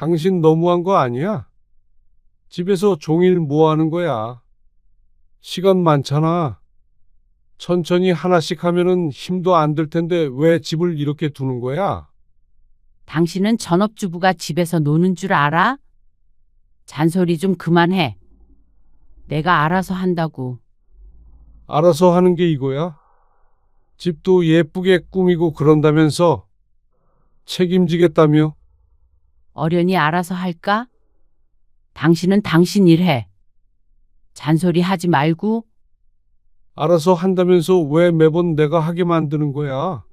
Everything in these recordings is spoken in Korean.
당신 너무한 거 아니야? 집에서 종일 뭐 하는 거야? 시간 많잖아. 천천히 하나씩 하면은 힘도 안 들 텐데 왜 집을 이렇게 두는 거야? 당신은 전업주부가 집에서 노는 줄 알아? 잔소리 좀 그만해. 내가 알아서 한다고. 알아서 하는 게 이거야? 집도 예쁘게 꾸미고 그런다면서 책임지겠다며? 어련히 알아서 할까? 당신은 당신 일해. 잔소리 하지 말고. 알아서 한다면서 왜 매번 내가 하게 만드는 거야?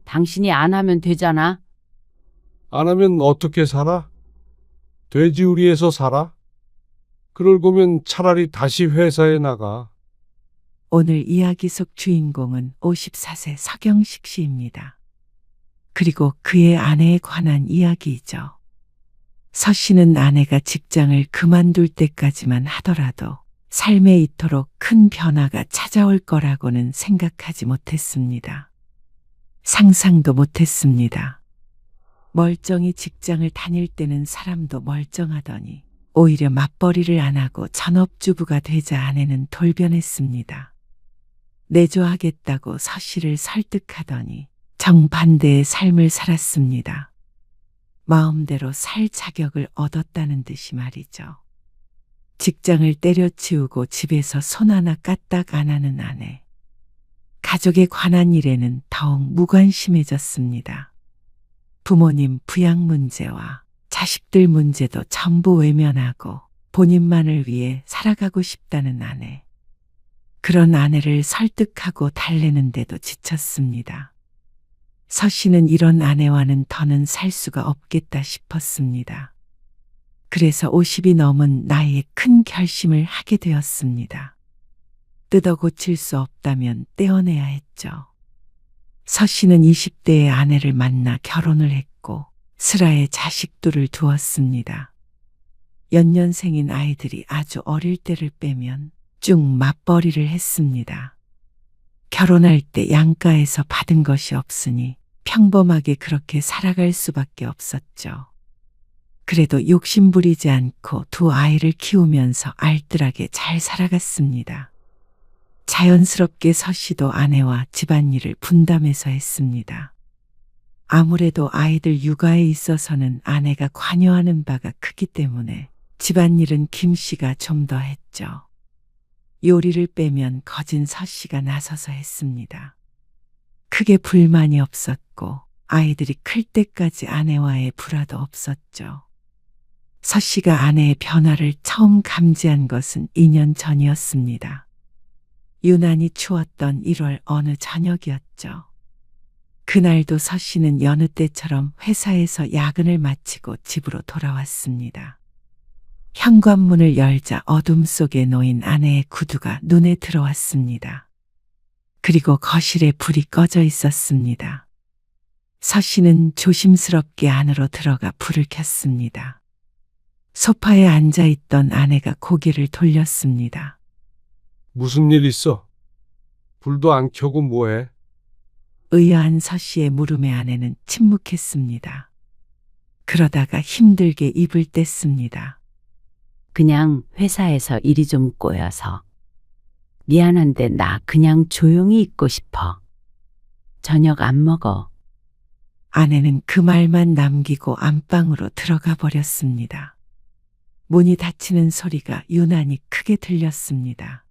당신이 안 하면 되잖아. 안 하면 어떻게 살아? 돼지우리에서 살아? 그럴 거면 차라리 다시 회사에 나가. 오늘 이야기 속 주인공은 54세 서경식 씨입니다. 그리고 그의 아내에 관한 이야기이죠. 서 씨는 아내가 직장을 그만둘 때까지만 하더라도 삶에 이토록 큰 변화가 찾아올 거라고는 생각하지 못했습니다. 상상도 못했습니다. 멀쩡히 직장을 다닐 때는 사람도 멀쩡하더니 오히려 맞벌이를 안 하고 전업주부가 되자 아내는 돌변했습니다. 내조하겠다고 서 씨를 설득하더니 정반대의 삶을 살았습니다. 마음대로 살 자격을 얻었다는 듯이 말이죠. 직장을 때려치우고 집에서 손 하나 까딱 안 하는 아내. 가족에 관한 일에는 더욱 무관심해졌습니다. 부모님 부양 문제와 자식들 문제도 전부 외면하고 본인만을 위해 살아가고 싶다는 아내. 그런 아내를 설득하고 달래는데도 지쳤습니다. 서 씨는 이런 아내와는 더는 살 수가 없겠다 싶었습니다. 그래서 50이 넘은 나이에 큰 결심을 하게 되었습니다. 뜯어 고칠 수 없다면 떼어내야 했죠. 서 씨는 20대의 아내를 만나 결혼을 했고 슬하에 자식들을 두었습니다. 연년생인 아이들이 아주 어릴 때를 빼면 쭉 맞벌이를 했습니다. 결혼할 때 양가에서 받은 것이 없으니 평범하게 그렇게 살아갈 수밖에 없었죠. 그래도 욕심부리지 않고 두 아이를 키우면서 알뜰하게 잘 살아갔습니다. 자연스럽게 서 씨도 아내와 집안일을 분담해서 했습니다. 아무래도 아이들 육아에 있어서는 아내가 관여하는 바가 크기 때문에 집안일은 김 씨가 좀 더 했죠. 요리를 빼면 거진 서 씨가 나서서 했습니다. 크게 불만이 없었고 아이들이 클 때까지 아내와의 불화도 없었죠. 서 씨가 아내의 변화를 처음 감지한 것은 2년 전이었습니다. 유난히 추웠던 1월 어느 저녁이었죠. 그날도 서 씨는 여느 때처럼 회사에서 야근을 마치고 집으로 돌아왔습니다. 현관문을 열자 어둠 속에 놓인 아내의 구두가 눈에 들어왔습니다. 그리고 거실에 불이 꺼져 있었습니다. 서 씨는 조심스럽게 안으로 들어가 불을 켰습니다. 소파에 앉아있던 아내가 고개를 돌렸습니다. 무슨 일 있어? 불도 안 켜고 뭐해? 의아한 서 씨의 물음에 아내는 침묵했습니다. 그러다가 힘들게 입을 뗐습니다. 그냥 회사에서 일이 좀 꼬여서. 미안한데 나 그냥 조용히 있고 싶어. 저녁 안 먹어. 아내는 그 말만 남기고 안방으로 들어가 버렸습니다. 문이 닫히는 소리가 유난히 크게 들렸습니다.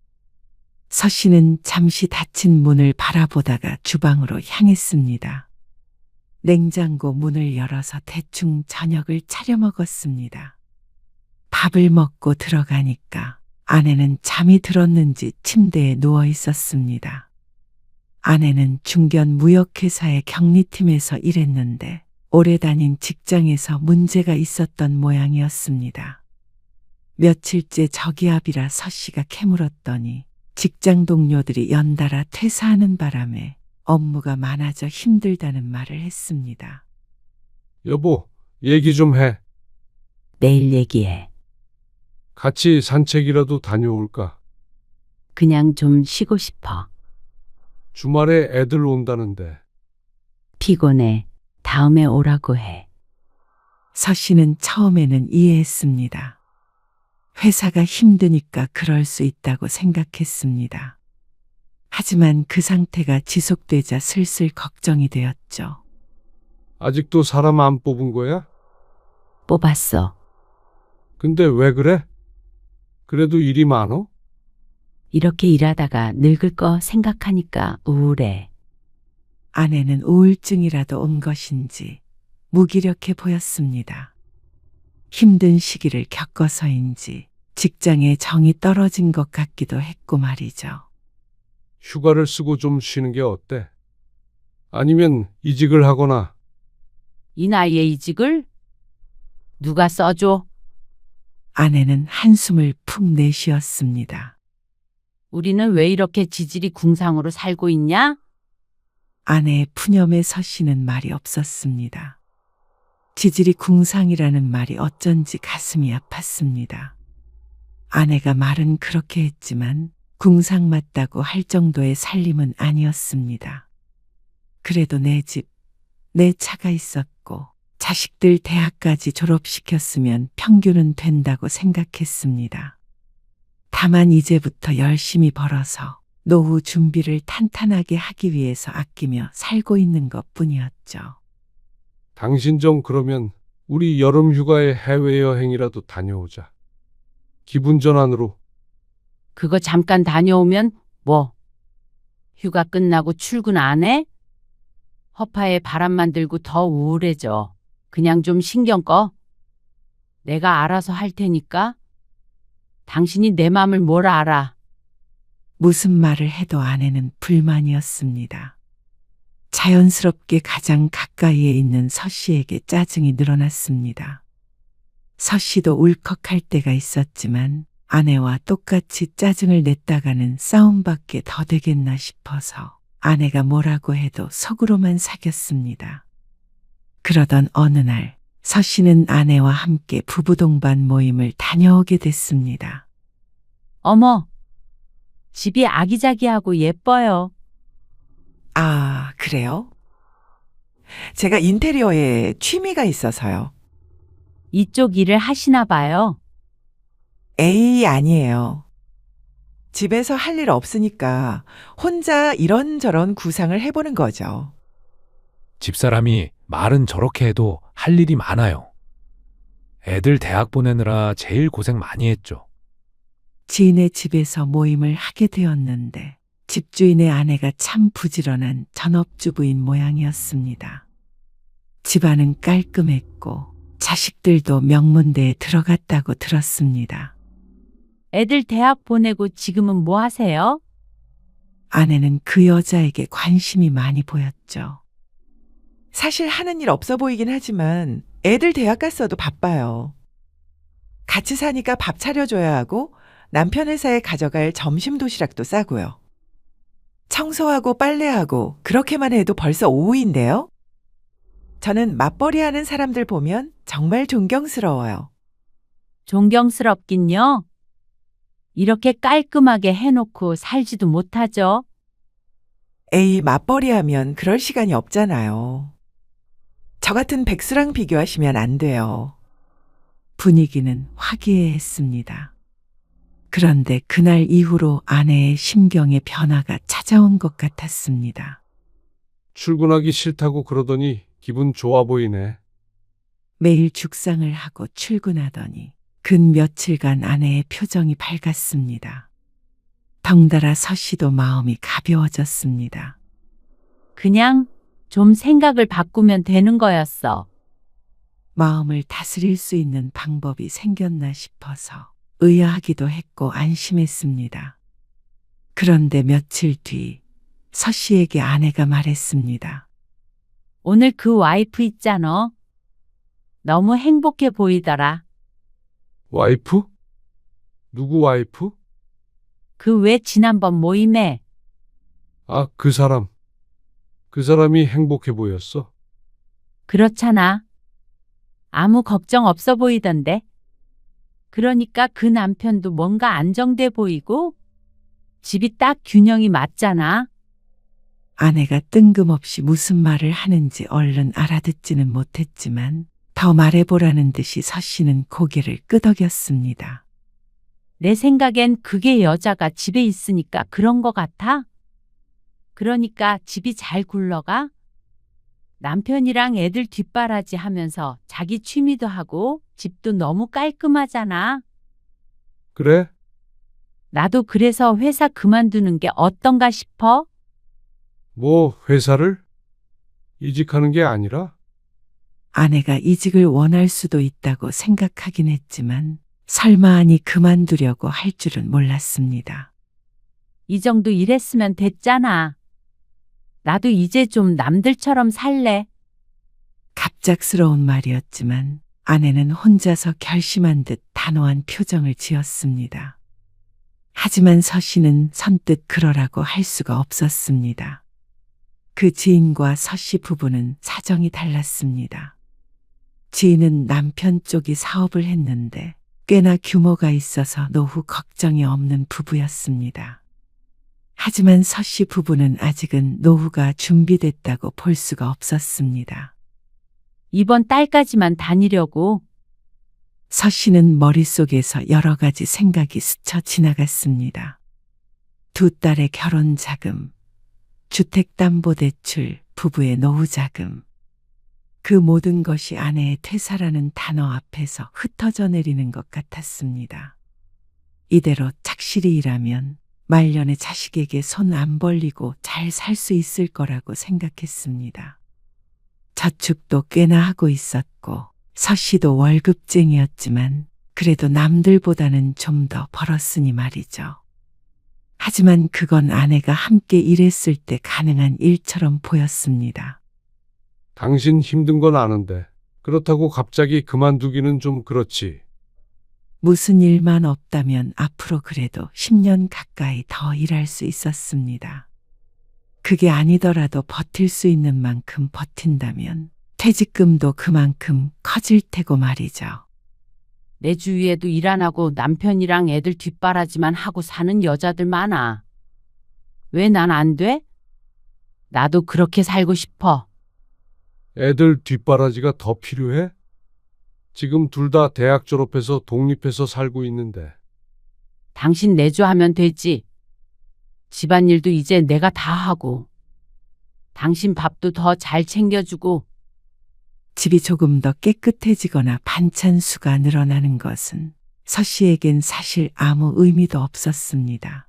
서 씨는 잠시 닫힌 문을 바라보다가 주방으로 향했습니다. 냉장고 문을 열어서 대충 저녁을 차려 먹었습니다. 밥을 먹고 들어가니까 아내는 잠이 들었는지 침대에 누워 있었습니다. 아내는 중견 무역회사의 격리팀에서 일했는데 오래 다닌 직장에서 문제가 있었던 모양이었습니다. 며칠째 저기압이라 서 씨가 캐물었더니 직장 동료들이 연달아 퇴사하는 바람에 업무가 많아져 힘들다는 말을 했습니다. 여보, 얘기 좀 해. 내일 얘기해. 같이 산책이라도 다녀올까? 그냥 좀 쉬고 싶어. 주말에 애들 온다는데. 피곤해. 다음에 오라고 해. 서 씨는 처음에는 이해했습니다. 회사가 힘드니까 그럴 수 있다고 생각했습니다. 하지만 그 상태가 지속되자 슬슬 걱정이 되었죠. 아직도 사람 안 뽑은 거야? 뽑았어. 근데 왜 그래? 그래도 일이 많어? 이렇게 일하다가 늙을 거 생각하니까 우울해. 아내는 우울증이라도 온 것인지 무기력해 보였습니다. 힘든 시기를 겪어서인지 직장에 정이 떨어진 것 같기도 했고 말이죠. 휴가를 쓰고 좀 쉬는 게 어때? 아니면 이직을 하거나 이 나이에 이직을? 누가 써줘? 아내는 한숨을 푹 내쉬었습니다. 우리는 왜 이렇게 지질이 궁상으로 살고 있냐? 아내의 푸념에 서 씨는 말이 없었습니다. 지질이 궁상이라는 말이 어쩐지 가슴이 아팠습니다. 아내가 말은 그렇게 했지만 궁상 맞다고 할 정도의 살림은 아니었습니다. 그래도 내 집, 내 차가 있었고 자식들 대학까지 졸업시켰으면 평균은 된다고 생각했습니다. 다만 이제부터 열심히 벌어서 노후 준비를 탄탄하게 하기 위해서 아끼며 살고 있는 것뿐이었죠. 당신 좀 그러면 우리 여름 휴가에 해외여행이라도 다녀오자. 기분 전환으로. 그거 잠깐 다녀오면 뭐? 휴가 끝나고 출근 안 해? 허파에 바람만 들고 더 우울해져. 그냥 좀 신경 꺼. 내가 알아서 할 테니까. 당신이 내 맘을 뭘 알아. 무슨 말을 해도 아내는 불만이었습니다. 자연스럽게 가장 가까이에 있는 서 씨에게 짜증이 늘어났습니다. 서 씨도 울컥할 때가 있었지만 아내와 똑같이 짜증을 냈다가는 싸움밖에 더 되겠나 싶어서 아내가 뭐라고 해도 속으로만 사겼습니다. 그러던 어느 날 서 씨는 아내와 함께 부부 동반 모임을 다녀오게 됐습니다. 어머, 집이 아기자기하고 예뻐요. 아, 그래요? 제가 인테리어에 취미가 있어서요. 이쪽 일을 하시나 봐요. 에이, 아니에요. 집에서 할 일 없으니까 혼자 이런저런 구상을 해보는 거죠. 집사람이 말은 저렇게 해도 할 일이 많아요. 애들 대학 보내느라 제일 고생 많이 했죠. 지인의 집에서 모임을 하게 되었는데 집주인의 아내가 참 부지런한 전업주부인 모양이었습니다. 집안은 깔끔했고 자식들도 명문대에 들어갔다고 들었습니다. 애들 대학 보내고 지금은 뭐 하세요? 아내는 그 여자에게 관심이 많이 보였죠. 사실 하는 일 없어 보이긴 하지만 애들 대학 갔어도 바빠요. 같이 사니까 밥 차려줘야 하고 남편 회사에 가져갈 점심 도시락도 싸고요. 청소하고 빨래하고 그렇게만 해도 벌써 오후인데요. 저는 맞벌이 하는 사람들 보면 정말 존경스러워요. 존경스럽긴요. 이렇게 깔끔하게 해놓고 살지도 못하죠. 에이, 맞벌이 하면 그럴 시간이 없잖아요. 저 같은 백수랑 비교하시면 안 돼요. 분위기는 화기애애했습니다. 그런데 그날 이후로 아내의 심경의 변화가 찾아온 것 같았습니다. 출근하기 싫다고 그러더니 기분 좋아 보이네. 매일 죽상을 하고 출근하더니 근 며칠간 아내의 표정이 밝았습니다. 덩달아 서 씨도 마음이 가벼워졌습니다. 그냥 좀 생각을 바꾸면 되는 거였어. 마음을 다스릴 수 있는 방법이 생겼나 싶어서 의아하기도 했고 안심했습니다. 그런데 며칠 뒤 서 씨에게 아내가 말했습니다. 오늘 그 와이프 있잖아. 너무 행복해 보이더라. 와이프? 누구 와이프? 그 왜 지난번 모임에 아, 그 사람. 그 사람이 행복해 보였어. 그렇잖아. 아무 걱정 없어 보이던데. 그러니까 그 남편도 뭔가 안정돼 보이고 집이 딱 균형이 맞잖아. 아내가 뜬금없이 무슨 말을 하는지 얼른 알아듣지는 못했지만 더 말해보라는 듯이 서 씨는 고개를 끄덕였습니다. 내 생각엔 그게 여자가 집에 있으니까 그런 거 같아? 그러니까 집이 잘 굴러가? 남편이랑 애들 뒷바라지 하면서 자기 취미도 하고 집도 너무 깔끔하잖아. 그래? 나도 그래서 회사 그만두는 게 어떤가 싶어? 뭐 회사를? 이직하는 게 아니라? 아내가 이직을 원할 수도 있다고 생각하긴 했지만 설마 아니 그만두려고 할 줄은 몰랐습니다. 이 정도 일했으면 됐잖아. 나도 이제 좀 남들처럼 살래. 갑작스러운 말이었지만 아내는 혼자서 결심한 듯 단호한 표정을 지었습니다. 하지만 서 씨는 선뜻 그러라고 할 수가 없었습니다. 그 지인과 서 씨 부부는 사정이 달랐습니다. 지인은 남편 쪽이 사업을 했는데 꽤나 규모가 있어서 노후 걱정이 없는 부부였습니다. 하지만 서 씨 부부는 아직은 노후가 준비됐다고 볼 수가 없었습니다. 이번 달까지만 다니려고. 서 씨는 머릿속에서 여러 가지 생각이 스쳐 지나갔습니다. 두 딸의 결혼 자금, 주택담보대출, 부부의 노후 자금. 그 모든 것이 아내의 퇴사라는 단어 앞에서 흩어져 내리는 것 같았습니다. 이대로 착실히 일하면 말년에 자식에게 손 안 벌리고 잘 살 수 있을 거라고 생각했습니다. 저축도 꽤나 하고 있었고 서 씨도 월급쟁이였지만 그래도 남들보다는 좀 더 벌었으니 말이죠. 하지만 그건 아내가 함께 일했을 때 가능한 일처럼 보였습니다. 당신 힘든 건 아는데 그렇다고 갑자기 그만두기는 좀 그렇지. 무슨 일만 없다면 앞으로 그래도 10년 가까이 더 일할 수 있었습니다. 그게 아니더라도 버틸 수 있는 만큼 버틴다면 퇴직금도 그만큼 커질 테고 말이죠. 내 주위에도 일 안 하고 남편이랑 애들 뒷바라지만 하고 사는 여자들 많아. 왜 난 안 돼? 나도 그렇게 살고 싶어. 애들 뒷바라지가 더 필요해? 지금 둘 다 대학 졸업해서 독립해서 살고 있는데. 당신 내조하면 되지. 집안일도 이제 내가 다 하고. 당신 밥도 더 잘 챙겨주고. 집이 조금 더 깨끗해지거나 반찬 수가 늘어나는 것은 서 씨에겐 사실 아무 의미도 없었습니다.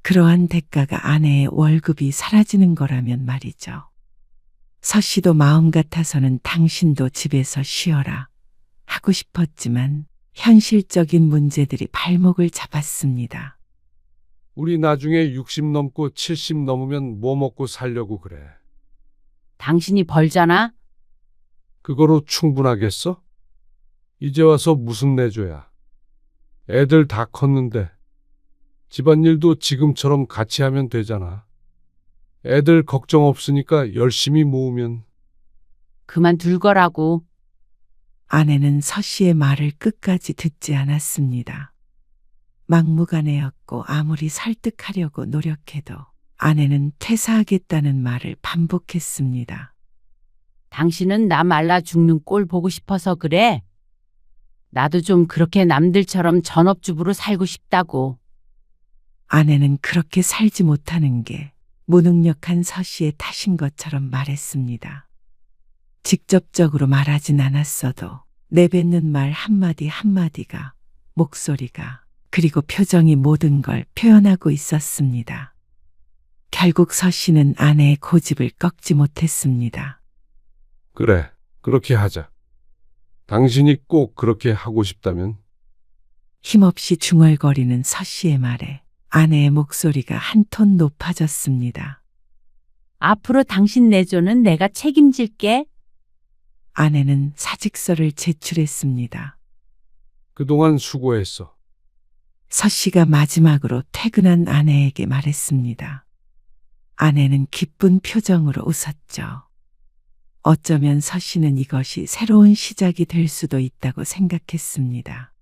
그러한 대가가 아내의 월급이 사라지는 거라면 말이죠. 서 씨도 마음 같아서는 당신도 집에서 쉬어라 하고 싶었지만 현실적인 문제들이 발목을 잡았습니다. 우리 나중에 60 넘고 70 넘으면 뭐 먹고 살려고 그래. 당신이 벌잖아? 그거로 충분하겠어? 이제 와서 무슨 내조야. 애들 다 컸는데 집안일도 지금처럼 같이 하면 되잖아. 애들 걱정 없으니까 열심히 모으면. 그만둘 거라고. 아내는 서 씨의 말을 끝까지 듣지 않았습니다. 막무가내였고 아무리 설득하려고 노력해도 아내는 퇴사하겠다는 말을 반복했습니다. 당신은 나 말라 죽는 꼴 보고 싶어서 그래. 나도 좀 그렇게 남들처럼 전업주부로 살고 싶다고. 아내는 그렇게 살지 못하는 게 무능력한 서 씨의 탓인 것처럼 말했습니다. 직접적으로 말하진 않았어도 내뱉는 말 한마디 한마디가, 목소리가, 그리고 표정이 모든 걸 표현하고 있었습니다. 결국 서 씨는 아내의 고집을 꺾지 못했습니다. 그래, 그렇게 하자. 당신이 꼭 그렇게 하고 싶다면. 힘없이 중얼거리는 서 씨의 말에 아내의 목소리가 한 톤 높아졌습니다. 앞으로 당신 내조는 내가 책임질게. 아내는 사직서를 제출했습니다. 그동안 수고했어. 서 씨가 마지막으로 퇴근한 아내에게 말했습니다. 아내는 기쁜 표정으로 웃었죠. 어쩌면 서 씨는 이것이 새로운 시작이 될 수도 있다고 생각했습니다.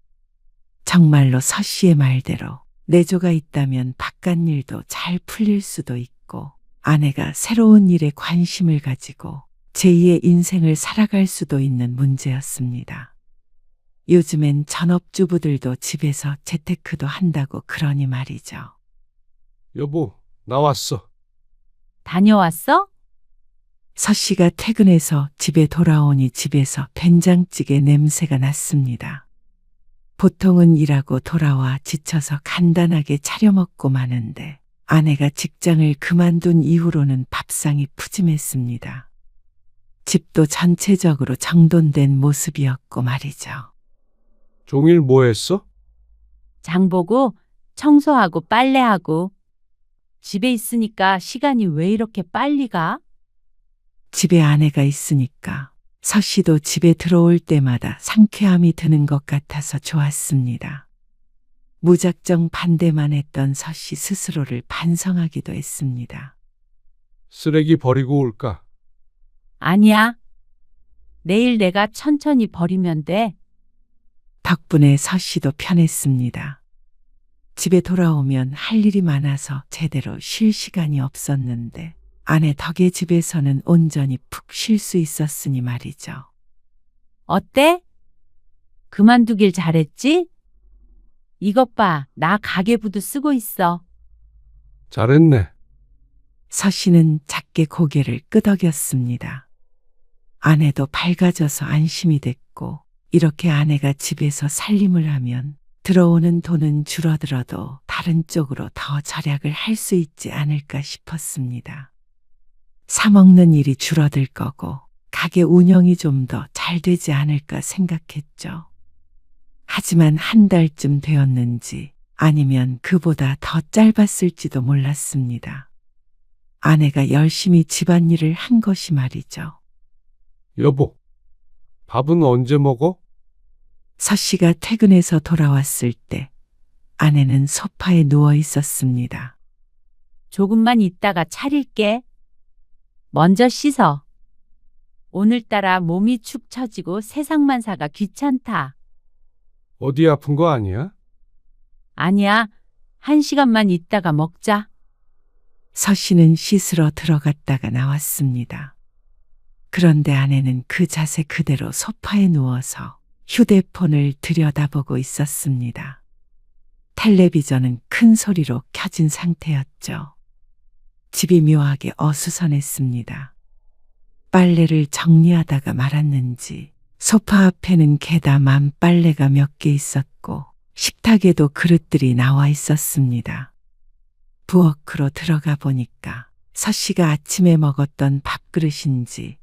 정말로 서 씨의 말대로 내조가 있다면 바깥일도 잘 풀릴 수도 있고 아내가 새로운 일에 관심을 가지고 제2의 인생을 살아갈 수도 있는 문제였습니다. 요즘엔 전업주부들도 집에서 재테크도 한다고 그러니 말이죠. 여보, 나왔어. 다녀왔어? 서 씨가 퇴근해서 집에 돌아오니 집에서 된장찌개 냄새가 났습니다. 보통은 일하고 돌아와 지쳐서 간단하게 차려 먹고 마는데 아내가 직장을 그만둔 이후로는 밥상이 푸짐했습니다. 집도 전체적으로 정돈된 모습이었고 말이죠. 종일 뭐 했어? 장 보고 청소하고 빨래하고. 집에 있으니까 시간이 왜 이렇게 빨리 가? 집에 아내가 있으니까 서 씨도 집에 들어올 때마다 상쾌함이 드는 것 같아서 좋았습니다. 무작정 반대만 했던 서 씨 스스로를 반성하기도 했습니다. 쓰레기 버리고 올까? 아니야. 내일 내가 천천히 버리면 돼. 덕분에 서 씨도 편했습니다. 집에 돌아오면 할 일이 많아서 제대로 쉴 시간이 없었는데 아내 덕에 집에서는 온전히 푹 쉴 수 있었으니 말이죠. 어때? 그만두길 잘했지? 이것 봐, 나 가계부도 쓰고 있어. 잘했네. 서 씨는 작게 고개를 끄덕였습니다. 아내도 밝아져서 안심이 됐고 이렇게 아내가 집에서 살림을 하면 들어오는 돈은 줄어들어도 다른 쪽으로 더 절약을 할 수 있지 않을까 싶었습니다. 사 먹는 일이 줄어들 거고 가게 운영이 좀 더 잘 되지 않을까 생각했죠. 하지만 한 달쯤 되었는지 아니면 그보다 더 짧았을지도 몰랐습니다. 아내가 열심히 집안일을 한 것이 말이죠. 여보, 밥은 언제 먹어? 서 씨가 퇴근해서 돌아왔을 때 아내는 소파에 누워 있었습니다. 조금만 있다가 차릴게. 먼저 씻어. 오늘따라 몸이 축 처지고 세상만사가 귀찮다. 어디 아픈 거 아니야? 아니야. 1시간만 있다가 먹자. 서 씨는 씻으러 들어갔다가 나왔습니다. 그런데 아내는 그 자세 그대로 소파에 누워서 휴대폰을 들여다보고 있었습니다. 텔레비전은 큰 소리로 켜진 상태였죠. 집이 묘하게 어수선했습니다. 빨래를 정리하다가 말았는지 소파 앞에는 개다만 빨래가 몇 개 있었고 식탁에도 그릇들이 나와 있었습니다. 부엌으로 들어가 보니까 서 씨가 아침에 먹었던 밥그릇인지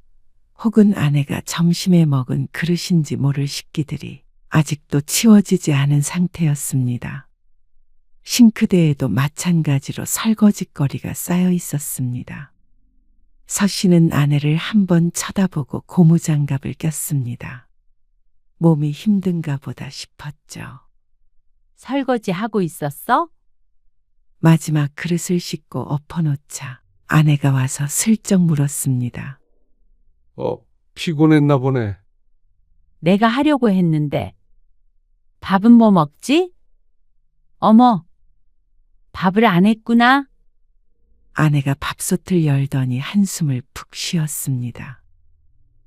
혹은 아내가 점심에 먹은 그릇인지 모를 식기들이 아직도 치워지지 않은 상태였습니다. 싱크대에도 마찬가지로 설거지거리가 쌓여 있었습니다. 서 씨는 아내를 한번 쳐다보고 고무장갑을 꼈습니다. 몸이 힘든가 보다 싶었죠. 설거지 하고 있었어? 마지막 그릇을 씻고 엎어놓자 아내가 와서 슬쩍 물었습니다. 피곤했나 보네. 내가 하려고 했는데. 밥은 뭐 먹지? 어머, 밥을 안 했구나. 아내가 밥솥을 열더니 한숨을 푹 쉬었습니다.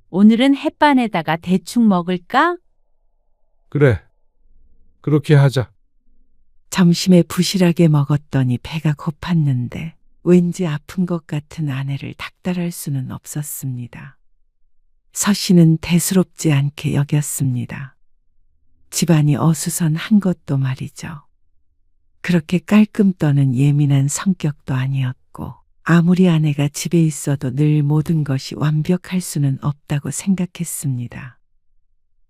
오늘은 햇반에다가 대충 먹을까? 그래. 그렇게 하자. 점심에 부실하게 먹었더니 배가 고팠는데 왠지 아픈 것 같은 아내를 닥달할 수는 없었습니다. 서 씨는 대수롭지 않게 여겼습니다. 집안이 어수선한 것도 말이죠. 그렇게 깔끔 떠는 예민한 성격도 아니었고 아무리 아내가 집에 있어도 늘 모든 것이 완벽할 수는 없다고 생각했습니다.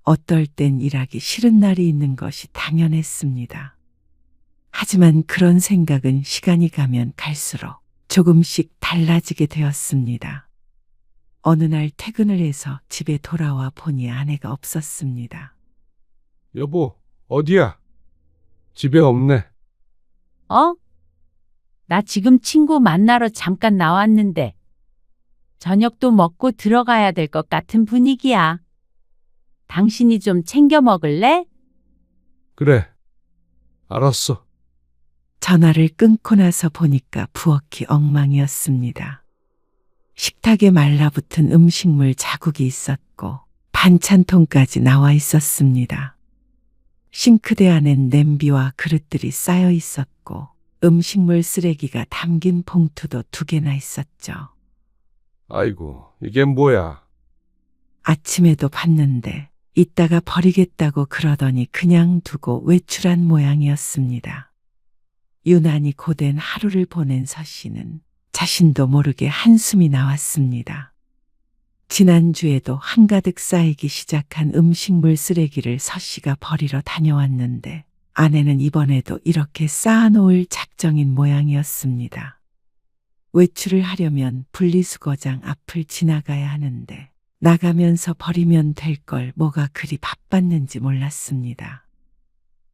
어떨 땐 일하기 싫은 날이 있는 것이 당연했습니다. 하지만 그런 생각은 시간이 가면 갈수록 조금씩 달라지게 되었습니다. 어느 날 퇴근을 해서 집에 돌아와 보니 아내가 없었습니다. 여보, 어디야? 집에 없네. 어? 나 지금 친구 만나러 잠깐 나왔는데. 저녁도 먹고 들어가야 될 것 같은 분위기야. 당신이 좀 챙겨 먹을래? 그래. 알았어. 전화를 끊고 나서 보니까 부엌이 엉망이었습니다. 식탁에 말라붙은 음식물 자국이 있었고 반찬통까지 나와 있었습니다. 싱크대 안엔 냄비와 그릇들이 쌓여 있었고 음식물 쓰레기가 담긴 봉투도 2개나 있었죠. 아이고, 이게 뭐야? 아침에도 봤는데 이따가 버리겠다고 그러더니 그냥 두고 외출한 모양이었습니다. 유난히 고된 하루를 보낸 서 씨는 자신도 모르게 한숨이 나왔습니다. 지난주에도 한가득 쌓이기 시작한 음식물 쓰레기를 서 씨가 버리러 다녀왔는데 아내는 이번에도 이렇게 쌓아놓을 작정인 모양이었습니다. 외출을 하려면 분리수거장 앞을 지나가야 하는데 나가면서 버리면 될 걸 뭐가 그리 바빴는지 몰랐습니다.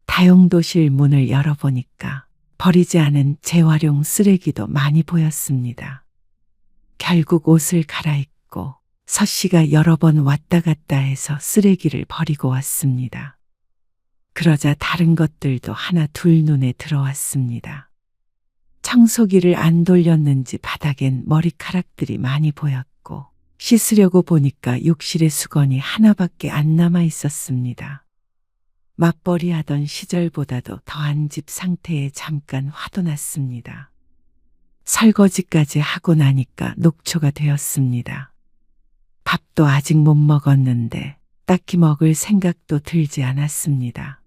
다용도실 문을 열어보니까 버리지 않은 재활용 쓰레기도 많이 보였습니다. 결국 옷을 갈아입고 서 씨가 여러 번 왔다 갔다 해서 쓰레기를 버리고 왔습니다. 그러자 다른 것들도 하나 둘 눈에 들어왔습니다. 청소기를 안 돌렸는지 바닥엔 머리카락들이 많이 보였고 씻으려고 보니까 욕실에 수건이 하나밖에 안 남아 있었습니다. 맞벌이 하던 시절보다도 더한 집 상태에 잠깐 화도 났습니다. 설거지까지 하고 나니까 녹초가 되었습니다. 밥도 아직 못 먹었는데 딱히 먹을 생각도 들지 않았습니다.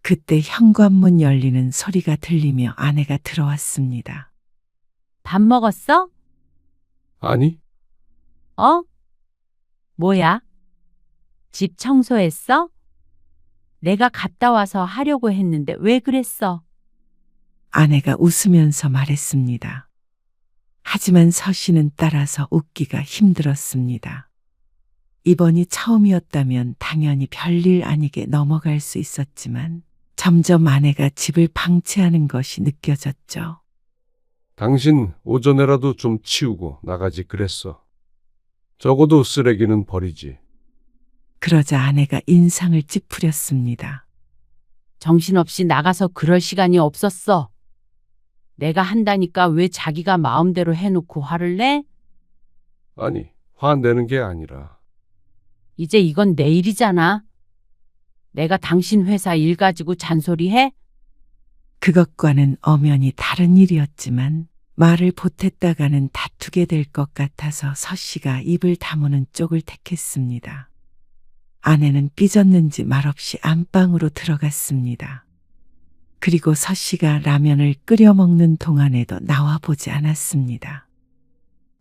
그때 현관문 열리는 소리가 들리며 아내가 들어왔습니다. 밥 먹었어? 아니, 어? 뭐야? 집 청소했어? 내가 갔다 와서 하려고 했는데 왜 그랬어? 아내가 웃으면서 말했습니다. 하지만 서 씨는 따라서 웃기가 힘들었습니다. 이번이 처음이었다면 당연히 별일 아니게 넘어갈 수 있었지만 점점 아내가 집을 방치하는 것이 느껴졌죠. 당신 오전에라도 좀 치우고 나가지 그랬어. 적어도 쓰레기는 버리지. 그러자 아내가 인상을 찌푸렸습니다. 정신없이 나가서 그럴 시간이 없었어. 내가 한다니까 왜 자기가 마음대로 해놓고 화를 내? 아니, 화내는 게 아니라. 이제 이건 내 일이잖아. 내가 당신 회사 일 가지고 잔소리해? 그것과는 엄연히 다른 일이었지만 말을 보탰다가는 다투게 될 것 같아서 서 씨가 입을 다무는 쪽을 택했습니다. 아내는 삐졌는지 말없이 안방으로 들어갔습니다. 그리고 서 씨가 라면을 끓여 먹는 동안에도 나와 보지 않았습니다.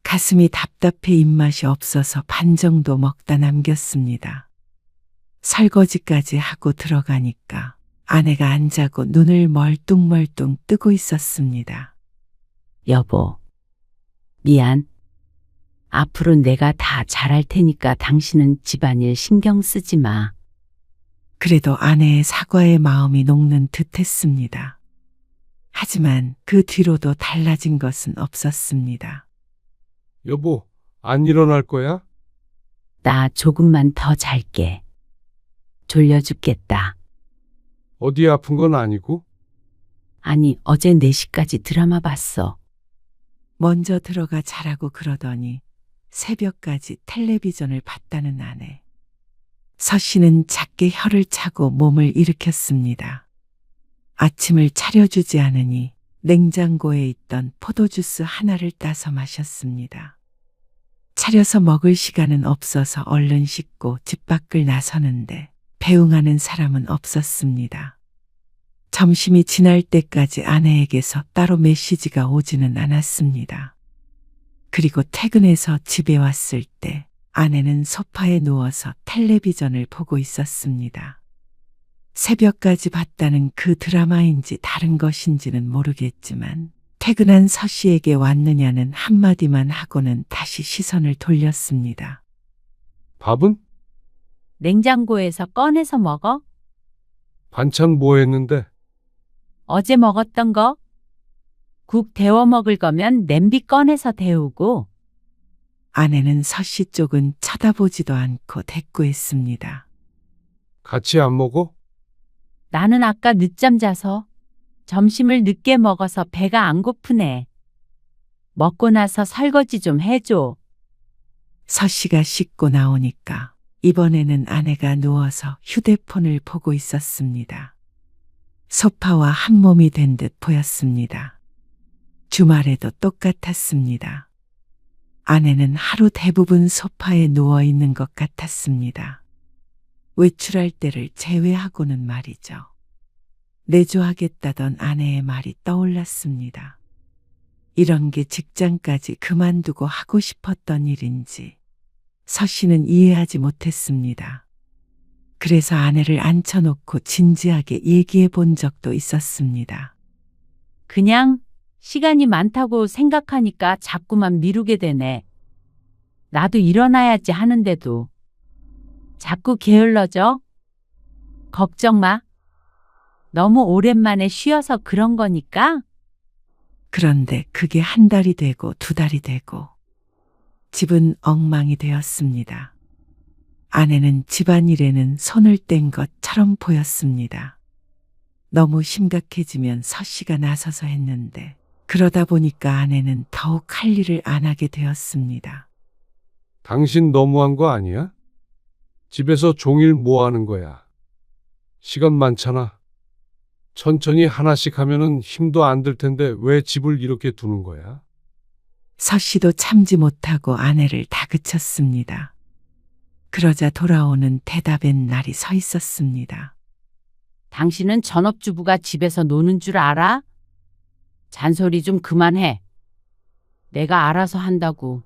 가슴이 답답해 입맛이 없어서 반 정도 먹다 남겼습니다. 설거지까지 하고 들어가니까 아내가 안 자고 눈을 멀뚱멀뚱 뜨고 있었습니다. 여보, 미안. 앞으로 내가 다 잘할 테니까 당신은 집안일 신경 쓰지 마. 그래도 아내의 사과의 마음이 녹는 듯 했습니다. 하지만 그 뒤로도 달라진 것은 없었습니다. 여보, 안 일어날 거야? 나 조금만 더 잘게. 졸려 죽겠다. 어디 아픈 건 아니고? 아니, 어제 4시까지 드라마 봤어. 먼저 들어가 자라고 그러더니 새벽까지 텔레비전을 봤다는 아내. 서 씨는 작게 혀를 차고 몸을 일으켰습니다. 아침을 차려주지 않으니 냉장고에 있던 포도주스 하나를 따서 마셨습니다. 차려서 먹을 시간은 없어서 얼른 씻고 집 밖을 나서는데 배웅하는 사람은 없었습니다. 점심이 지날 때까지 아내에게서 따로 메시지가 오지는 않았습니다. 그리고 퇴근해서 집에 왔을 때 아내는 소파에 누워서 텔레비전을 보고 있었습니다. 새벽까지 봤다는 그 드라마인지 다른 것인지는 모르겠지만 퇴근한 서 씨에게 왔느냐는 한마디만 하고는 다시 시선을 돌렸습니다. 밥은? 냉장고에서 꺼내서 먹어? 반찬 뭐 했는데? 어제 먹었던 거? 국 데워 먹을 거면 냄비 꺼내서 데우고. 아내는 서 씨 쪽은 쳐다보지도 않고 대꾸했습니다. 같이 안 먹어? 나는 아까 늦잠 자서 점심을 늦게 먹어서 배가 안 고프네. 먹고 나서 설거지 좀 해줘. 서 씨가 씻고 나오니까 이번에는 아내가 누워서 휴대폰을 보고 있었습니다. 소파와 한 몸이 된 듯 보였습니다. 주말에도 똑같았습니다. 아내는 하루 대부분 소파에 누워 있는 것 같았습니다. 외출할 때를 제외하고는 말이죠. 내조하겠다던 아내의 말이 떠올랐습니다. 이런 게 직장까지 그만두고 하고 싶었던 일인지 서 씨는 이해하지 못했습니다. 그래서 아내를 앉혀놓고 진지하게 얘기해 본 적도 있었습니다. 그냥 시간이 많다고 생각하니까 자꾸만 미루게 되네. 나도 일어나야지 하는데도 자꾸 게을러져. 걱정 마. 너무 오랜만에 쉬어서 그런 거니까. 그런데 그게 한 달이 되고 두 달이 되고 집은 엉망이 되었습니다. 아내는 집안일에는 손을 뗀 것처럼 보였습니다. 너무 심각해지면 서 씨가 나서서 했는데 그러다 보니까 아내는 더욱 할 일을 안 하게 되었습니다. 당신 너무한 거 아니야? 집에서 종일 뭐 하는 거야? 시간 많잖아. 천천히 하나씩 하면은 힘도 안 들 텐데 왜 집을 이렇게 두는 거야? 서 씨도 참지 못하고 아내를 다그쳤습니다. 그러자 돌아오는 대답엔 날이 서 있었습니다. 당신은 전업주부가 집에서 노는 줄 알아? 잔소리 좀 그만해. 내가 알아서 한다고.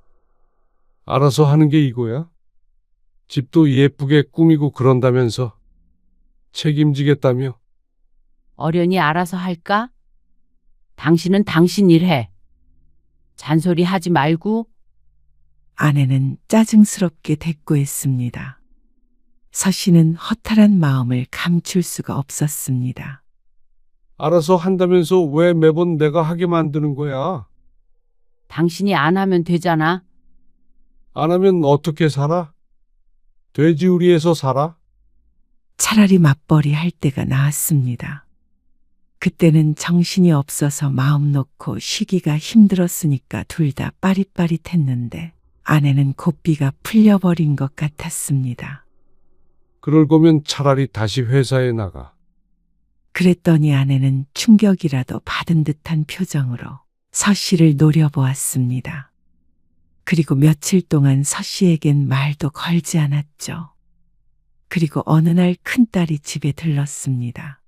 알아서 하는 게 이거야? 집도 예쁘게 꾸미고 그런다면서 책임지겠다며? 어련히 알아서 할까? 당신은 당신 일해. 잔소리 하지 말고. 아내는 짜증스럽게 대꾸했습니다. 서 씨는 허탈한 마음을 감출 수가 없었습니다. 알아서 한다면서 왜 매번 내가 하게 만드는 거야? 당신이 안 하면 되잖아. 안 하면 어떻게 살아? 돼지우리에서 살아? 차라리 맞벌이 할 때가 나았습니다. 그때는 정신이 없어서 마음 놓고 쉬기가 힘들었으니까 둘 다 빠릿빠릿했는데 아내는 고삐가 풀려버린 것 같았습니다. 그럴 거면 차라리 다시 회사에 나가. 그랬더니 아내는 충격이라도 받은 듯한 표정으로 서 씨를 노려보았습니다. 그리고 며칠 동안 서 씨에겐 말도 걸지 않았죠. 그리고 어느 날 큰딸이 집에 들렀습니다.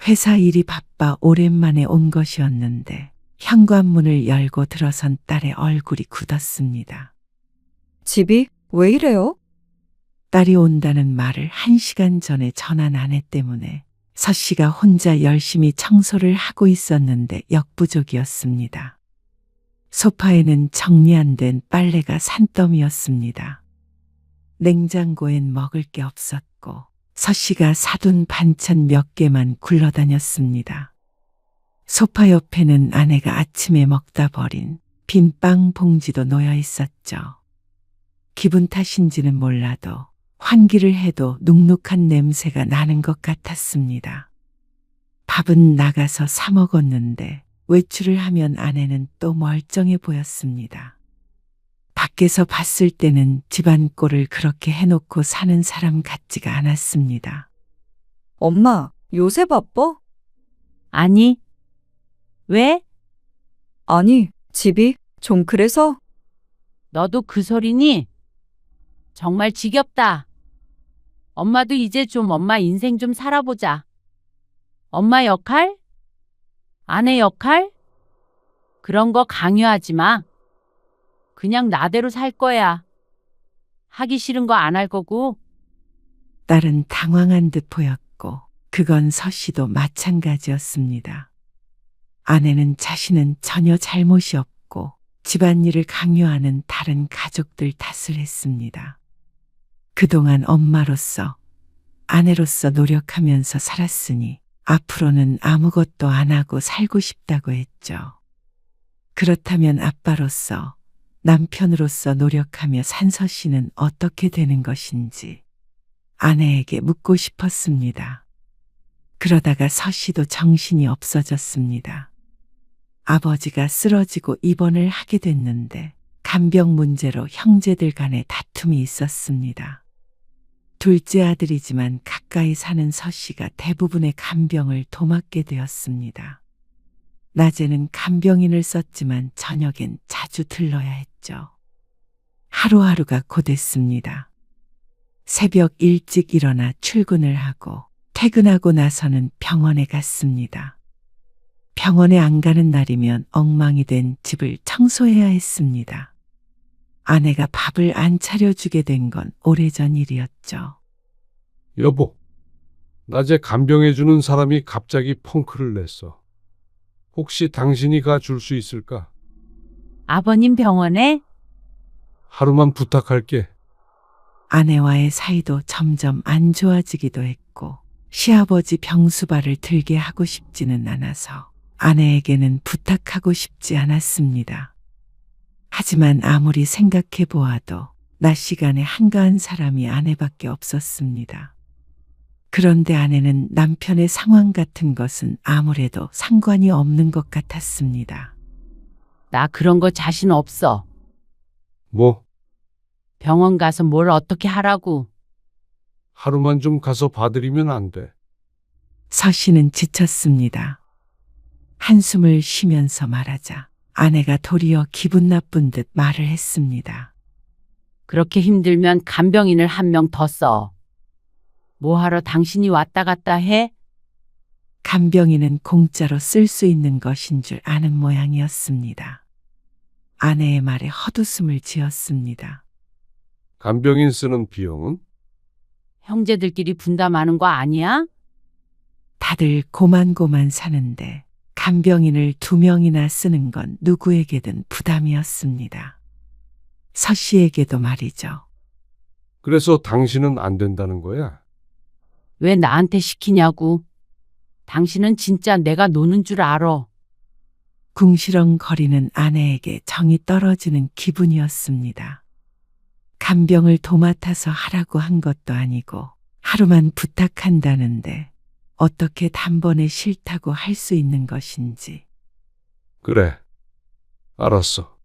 회사 일이 바빠 오랜만에 온 것이었는데 현관문을 열고 들어선 딸의 얼굴이 굳었습니다. 집이 왜 이래요? 딸이 온다는 말을 1시간 전에 전한 아내 때문에 서 씨가 혼자 열심히 청소를 하고 있었는데 역부족이었습니다. 소파에는 정리 안 된 빨래가 산더미였습니다. 냉장고엔 먹을 게 없었고 서 씨가 사둔 반찬 몇 개만 굴러다녔습니다. 소파 옆에는 아내가 아침에 먹다 버린 빈 빵 봉지도 놓여 있었죠. 기분 탓인지는 몰라도 환기를 해도 눅눅한 냄새가 나는 것 같았습니다. 밥은 나가서 사 먹었는데 외출을 하면 아내는 또 멀쩡해 보였습니다. 밖에서 봤을 때는 집안 꼴을 그렇게 해놓고 사는 사람 같지가 않았습니다. 엄마, 요새 바빠? 아니. 왜? 아니, 집이 좀 그래서? 너도 그 소리니? 정말 지겹다. 엄마도 이제 좀 엄마 인생 좀 살아보자. 엄마 역할? 아내 역할? 그런 거 강요하지 마. 그냥 나대로 살 거야. 하기 싫은 거 안 할 거고. 딸은 당황한 듯 보였고 그건 서 씨도 마찬가지였습니다. 아내는 자신은 전혀 잘못이 없고 집안일을 강요하는 다른 가족들 탓을 했습니다. 그동안 엄마로서 아내로서 노력하면서 살았으니 앞으로는 아무것도 안 하고 살고 싶다고 했죠. 그렇다면 아빠로서 남편으로서 노력하며 산 서 씨는 어떻게 되는 것인지 아내에게 묻고 싶었습니다. 그러다가 서 씨도 정신이 없어졌습니다. 아버지가 쓰러지고 입원을 하게 됐는데 간병 문제로 형제들 간에 다툼이 있었습니다. 둘째 아들이지만 가까이 사는 서 씨가 대부분의 간병을 도맡게 되었습니다. 낮에는 간병인을 썼지만 저녁엔 자주 들러야 했죠. 하루하루가 고됐습니다. 새벽 일찍 일어나 출근을 하고 퇴근하고 나서는 병원에 갔습니다. 병원에 안 가는 날이면 엉망이 된 집을 청소해야 했습니다. 아내가 밥을 안 차려주게 된 건 오래전 일이었죠. 여보, 낮에 간병해주는 사람이 갑자기 펑크를 냈어. 혹시 당신이 가줄 수 있을까? 아버님 병원에? 하루만 부탁할게. 아내와의 사이도 점점 안 좋아지기도 했고 시아버지 병수발을 들게 하고 싶지는 않아서 아내에게는 부탁하고 싶지 않았습니다. 하지만 아무리 생각해 보아도 낮 시간에 한가한 사람이 아내밖에 없었습니다. 그런데 아내는 남편의 상황 같은 것은 아무래도 상관이 없는 것 같았습니다. 나 그런 거 자신 없어. 뭐, 병원 가서 뭘 어떻게 하라고. 하루만 좀 가서 봐드리면 안 돼. 서 씨는 지쳤습니다. 한숨을 쉬면서 말하자 아내가 도리어 기분 나쁜 듯 말을 했습니다. 그렇게 힘들면 간병인을 한 명 더 써. 뭐하러 당신이 왔다 갔다 해? 간병인은 공짜로 쓸 수 있는 것인 줄 아는 모양이었습니다. 아내의 말에 헛웃음을 지었습니다. 간병인 쓰는 비용은? 형제들끼리 분담하는 거 아니야? 다들 고만고만 사는데 간병인을 2명이나 쓰는 건 누구에게든 부담이었습니다. 서 씨에게도 말이죠. 그래서 당신은 안 된다는 거야? 왜 나한테 시키냐고. 당신은 진짜 내가 노는 줄 알아. 궁시렁거리는 아내에게 정이 떨어지는 기분이었습니다. 간병을 도맡아서 하라고 한 것도 아니고 하루만 부탁한다는데 어떻게 단번에 싫다고 할 수 있는 것인지. 그래, 알았어.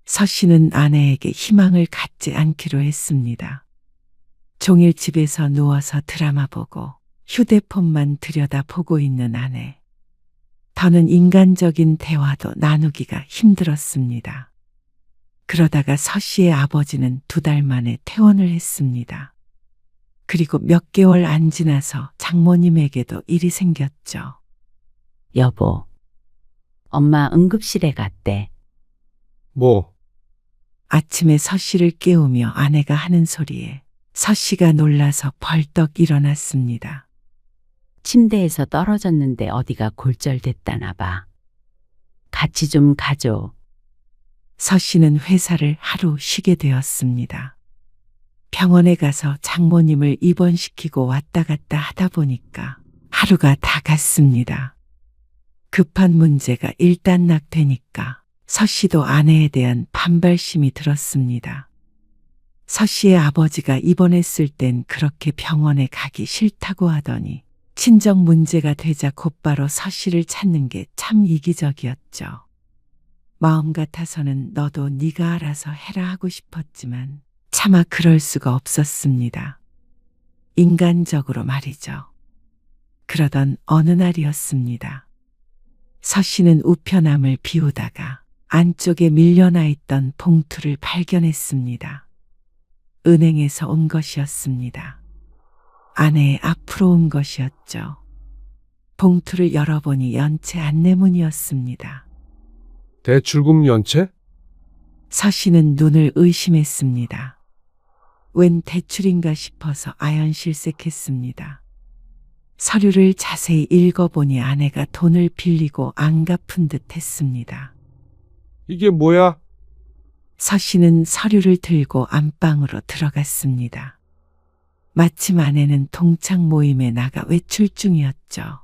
서 씨는 아내에게 희망을 갖지 않기로 했습니다. 종일 집에서 누워서 드라마 보고 휴대폰만 들여다보고 있는 아내. 더는 인간적인 대화도 나누기가 힘들었습니다. 그러다가 서 씨의 아버지는 2달 만에 퇴원을 했습니다. 그리고 몇 개월 안 지나서 장모님에게도 일이 생겼죠. 여보, 엄마 응급실에 갔대. 뭐, 아침에 서 씨를 깨우며 아내가 하는 소리에 서 씨가 놀라서 벌떡 일어났습니다. 침대에서 떨어졌는데 어디가 골절됐다나 봐. 같이 좀 가줘. 서 씨는 회사를 하루 쉬게 되었습니다. 병원에 가서 장모님을 입원시키고 왔다 갔다 하다 보니까 하루가 다 갔습니다. 급한 문제가 일단락되니까 서 씨도 아내에 대한 반발심이 들었습니다. 서 씨의 아버지가 입원했을 땐 그렇게 병원에 가기 싫다고 하더니 친정 문제가 되자 곧바로 서 씨를 찾는 게 참 이기적이었죠. 마음 같아서는 너도 네가 알아서 해라 하고 싶었지만 차마 그럴 수가 없었습니다. 인간적으로 말이죠. 그러던 어느 날이었습니다. 서 씨는 우편함을 비우다가 안쪽에 밀려나 있던 봉투를 발견했습니다. 은행에서 온 것이었습니다. 아내의 앞으로 온 것이었죠. 봉투를 열어보니 연체 안내문이었습니다. 대출금 연체? 서 씨는 눈을 의심했습니다. 웬 대출인가 싶어서 아연실색했습니다. 서류를 자세히 읽어보니 아내가 돈을 빌리고 안 갚은 듯 했습니다. 이게 뭐야? 서 씨는 서류를 들고 안방으로 들어갔습니다. 마침 아내는 동창 모임에 나가 외출 중이었죠.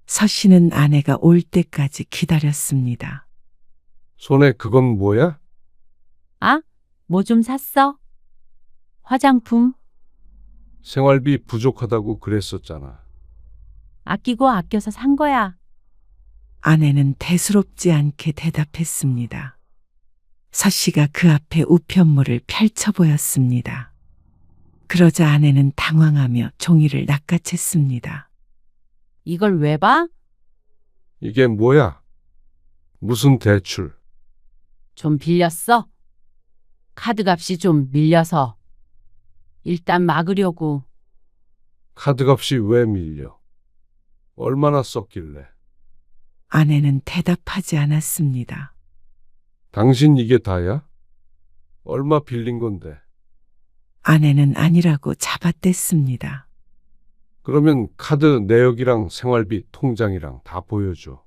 서 씨는 아내가 올 때까지 기다렸습니다. 손에 그건 뭐야? 아, 뭐 좀 샀어? 화장품? 생활비 부족하다고 그랬었잖아. 아끼고 아껴서 산 거야. 아내는 대수롭지 않게 대답했습니다. 서 씨가 그 앞에 우편물을 펼쳐 보였습니다. 그러자 아내는 당황하며 종이를 낚아챘습니다. 이걸 왜 봐? 이게 뭐야? 무슨 대출? 좀 빌렸어? 카드값이 좀 밀려서. 일단 막으려고. 카드값이 왜 밀려? 얼마나 썼길래? 아내는 대답하지 않았습니다. 당신 이게 다야? 얼마 빌린 건데? 아내는 아니라고 잡아댔습니다. 그러면 카드 내역이랑 생활비 통장이랑 다 보여줘.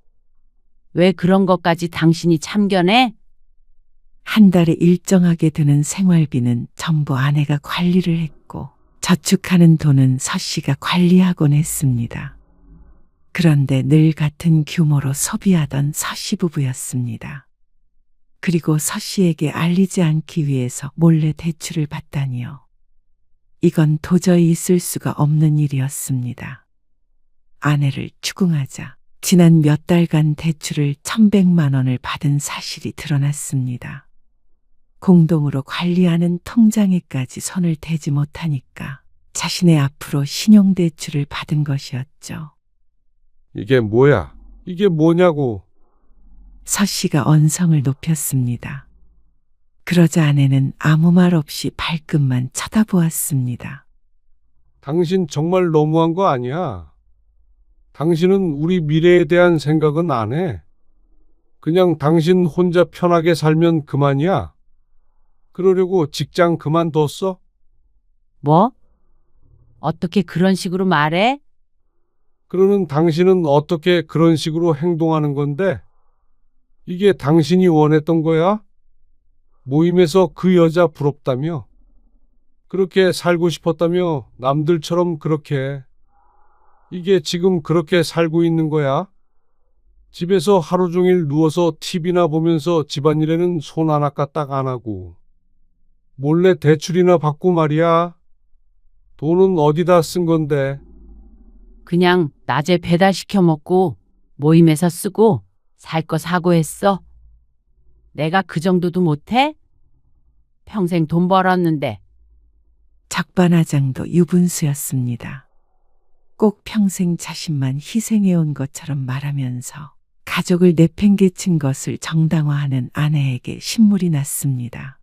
왜 그런 것까지 당신이 참견해? 한 달에 일정하게 드는 생활비는 전부 아내가 관리를 했고 저축하는 돈은 서 씨가 관리하곤 했습니다. 그런데 늘 같은 규모로 소비하던 서 씨 부부였습니다. 그리고 서 씨에게 알리지 않기 위해서 몰래 대출을 받다니요. 이건 도저히 있을 수가 없는 일이었습니다. 아내를 추궁하자 지난 몇 달간 대출을 1,100만 원을 받은 사실이 드러났습니다. 공동으로 관리하는 통장에까지 손을 대지 못하니까 자신의 앞으로 신용대출을 받은 것이었죠. 이게 뭐야? 이게 뭐냐고. 서 씨가 언성을 높였습니다. 그러자 아내는 아무 말 없이 발끝만 쳐다보았습니다. 당신 정말 너무한 거 아니야? 당신은 우리 미래에 대한 생각은 안 해. 그냥 당신 혼자 편하게 살면 그만이야. 그러려고 직장 그만뒀어? 뭐? 어떻게 그런 식으로 말해? 그러는 당신은 어떻게 그런 식으로 행동하는 건데? 이게 당신이 원했던 거야? 모임에서 그 여자 부럽다며? 그렇게 살고 싶었다며 남들처럼 그렇게. 이게 지금 그렇게 살고 있는 거야? 집에서 하루 종일 누워서 TV나 보면서 집안일에는 손 하나 까딱 안 하고. 몰래 대출이나 받고 말이야. 돈은 어디다 쓴 건데? 그냥 낮에 배달시켜 먹고 모임에서 쓰고 살 거 사고 했어. 내가 그 정도도 못해? 평생 돈 벌었는데. 적반하장도 유분수였습니다. 꼭 평생 자신만 희생해온 것처럼 말하면서 가족을 내팽개친 것을 정당화하는 아내에게 신물이 났습니다.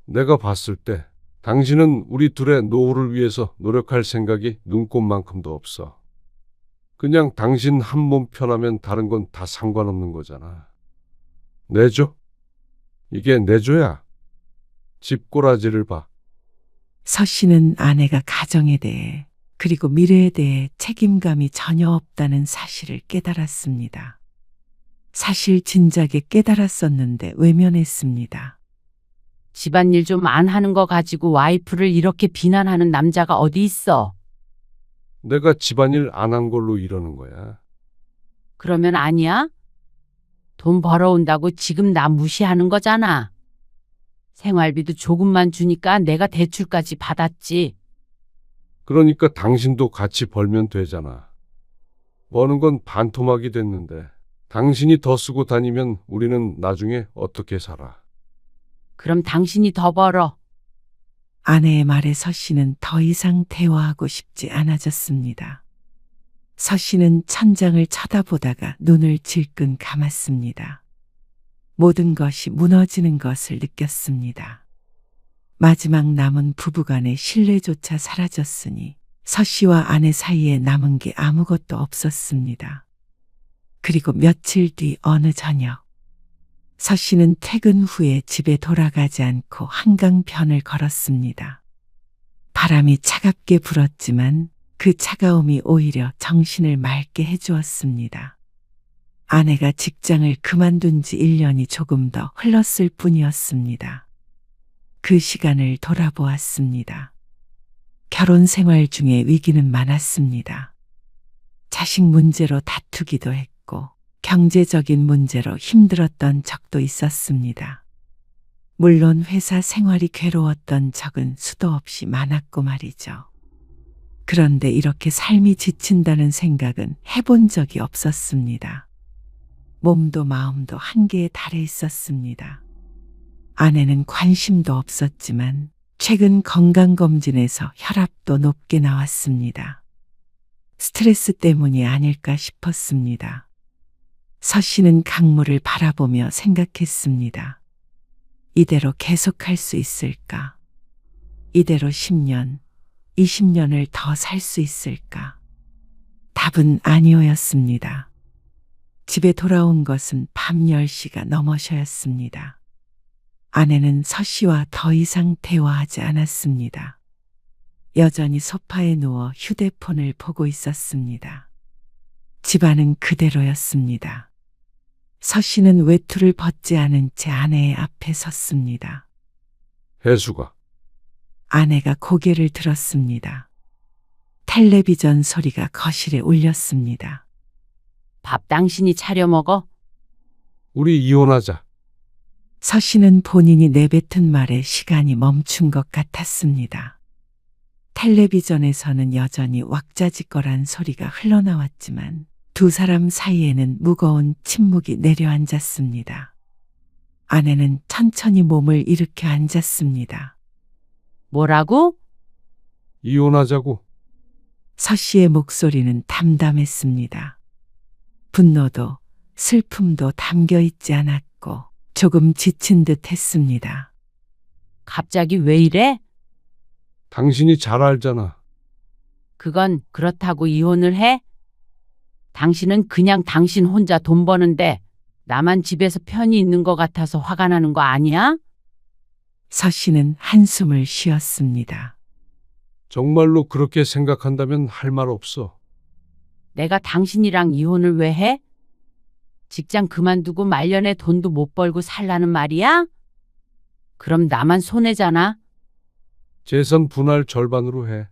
내가 봤을 때 당신은 우리 둘의 노후를 위해서 노력할 생각이 눈꼽만큼도 없어. 그냥 당신 한 몸 편하면 다른 건 다 상관없는 거잖아. 내조? 이게 내조야. 집 꼬라지를 봐. 서 씨는 아내가 가정에 대해 그리고 미래에 대해 책임감이 전혀 없다는 사실을 깨달았습니다. 사실 진작에 깨달았었는데 외면했습니다. 집안일 좀 안 하는 거 가지고 와이프를 이렇게 비난하는 남자가 어디 있어? 내가 집안일 안 한 걸로 이러는 거야. 그러면 아니야? 돈 벌어온다고 지금 나 무시하는 거잖아. 생활비도 조금만 주니까 내가 대출까지 받았지. 그러니까 당신도 같이 벌면 되잖아. 버는 건 반토막이 됐는데 당신이 더 쓰고 다니면 우리는 나중에 어떻게 살아? 그럼 당신이 더 벌어. 아내의 말에 서 씨는 더 이상 대화하고 싶지 않아졌습니다. 서 씨는 천장을 쳐다보다가 눈을 질끈 감았습니다. 모든 것이 무너지는 것을 느꼈습니다. 마지막 남은 부부간의 신뢰조차 사라졌으니 서 씨와 아내 사이에 남은 게 아무것도 없었습니다. 그리고 며칠 뒤 어느 저녁, 서 씨는 퇴근 후에 집에 돌아가지 않고 한강변을 걸었습니다. 바람이 차갑게 불었지만 그 차가움이 오히려 정신을 맑게 해주었습니다. 아내가 직장을 그만둔 지 1년이 조금 더 흘렀을 뿐이었습니다. 그 시간을 돌아보았습니다. 결혼 생활 중에 위기는 많았습니다. 자식 문제로 다투기도 했고 경제적인 문제로 힘들었던 적도 있었습니다. 물론 회사 생활이 괴로웠던 적은 수도 없이 많았고 말이죠. 그런데 이렇게 삶이 지친다는 생각은 해본 적이 없었습니다. 몸도 마음도 한계에 달해 있었습니다. 아내는 관심도 없었지만 최근 건강검진에서 혈압도 높게 나왔습니다. 스트레스 때문이 아닐까 싶었습니다. 서 씨는 강물을 바라보며 생각했습니다. 이대로 계속할 수 있을까? 이대로 10년, 20년을 더 살 수 있을까? 답은 아니었습니다. 집에 돌아온 것은 밤 10시가 넘어서였습니다. 아내는 서 씨와 더 이상 대화하지 않았습니다. 여전히 소파에 누워 휴대폰을 보고 있었습니다. 집안은 그대로였습니다. 서 씨는 외투를 벗지 않은 채 아내의 앞에 섰습니다. 혜수가 아내가 고개를 들었습니다. 텔레비전 소리가 거실에 울렸습니다. 밥 당신이 차려 먹어? 우리 이혼하자. 서 씨는 본인이 내뱉은 말에 시간이 멈춘 것 같았습니다. 텔레비전에서는 여전히 왁자지껄한 소리가 흘러나왔지만 두 사람 사이에는 무거운 침묵이 내려앉았습니다. 아내는 천천히 몸을 일으켜 앉았습니다. 뭐라고? 이혼하자고. 서 씨의 목소리는 담담했습니다. 분노도 슬픔도 담겨 있지 않았고 조금 지친 듯 했습니다. 갑자기 왜 이래? 당신이 잘 알잖아. 그건 그렇다고 이혼을 해? 당신은 그냥 당신 혼자 돈 버는데 나만 집에서 편히 있는 것 같아서 화가 나는 거 아니야? 서 씨는 한숨을 쉬었습니다. 정말로 그렇게 생각한다면 할 말 없어. 내가 당신이랑 이혼을 왜 해? 직장 그만두고 말년에 돈도 못 벌고 살라는 말이야? 그럼 나만 손해잖아. 재산 분할 절반으로 해.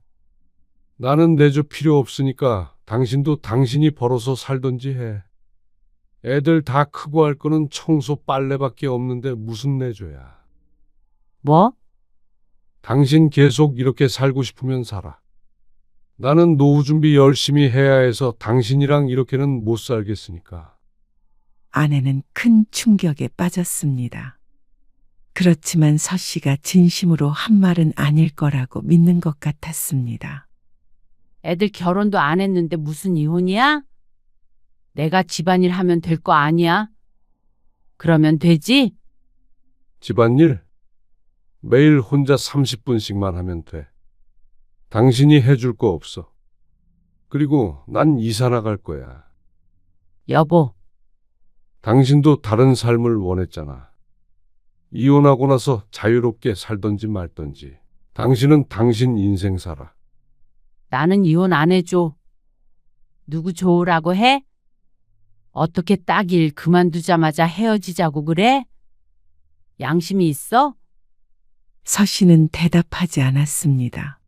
나는 내조 필요 없으니까 당신도 당신이 벌어서 살던지 해. 애들 다 크고 할 거는 청소 빨래밖에 없는데 무슨 내조야. 뭐? 당신 계속 이렇게 살고 싶으면 살아. 나는 노후 준비 열심히 해야 해서 당신이랑 이렇게는 못 살겠으니까. 아내는 큰 충격에 빠졌습니다. 그렇지만 서 씨가 진심으로 한 말은 아닐 거라고 믿는 것 같았습니다. 애들 결혼도 안 했는데 무슨 이혼이야? 내가 집안일 하면 될 거 아니야? 그러면 되지? 집안일? 매일 혼자 30분씩만 하면 돼. 당신이 해줄 거 없어. 그리고 난 이사 나갈 거야. 여보, 당신도 다른 삶을 원했잖아. 이혼하고 나서 자유롭게 살던지 말던지. 당신은 당신 인생 살아. 나는 이혼 안 해줘. 누구 좋으라고 해? 어떻게 딱 일 그만두자마자 헤어지자고 그래? 양심이 있어? 서 씨는 대답하지 않았습니다.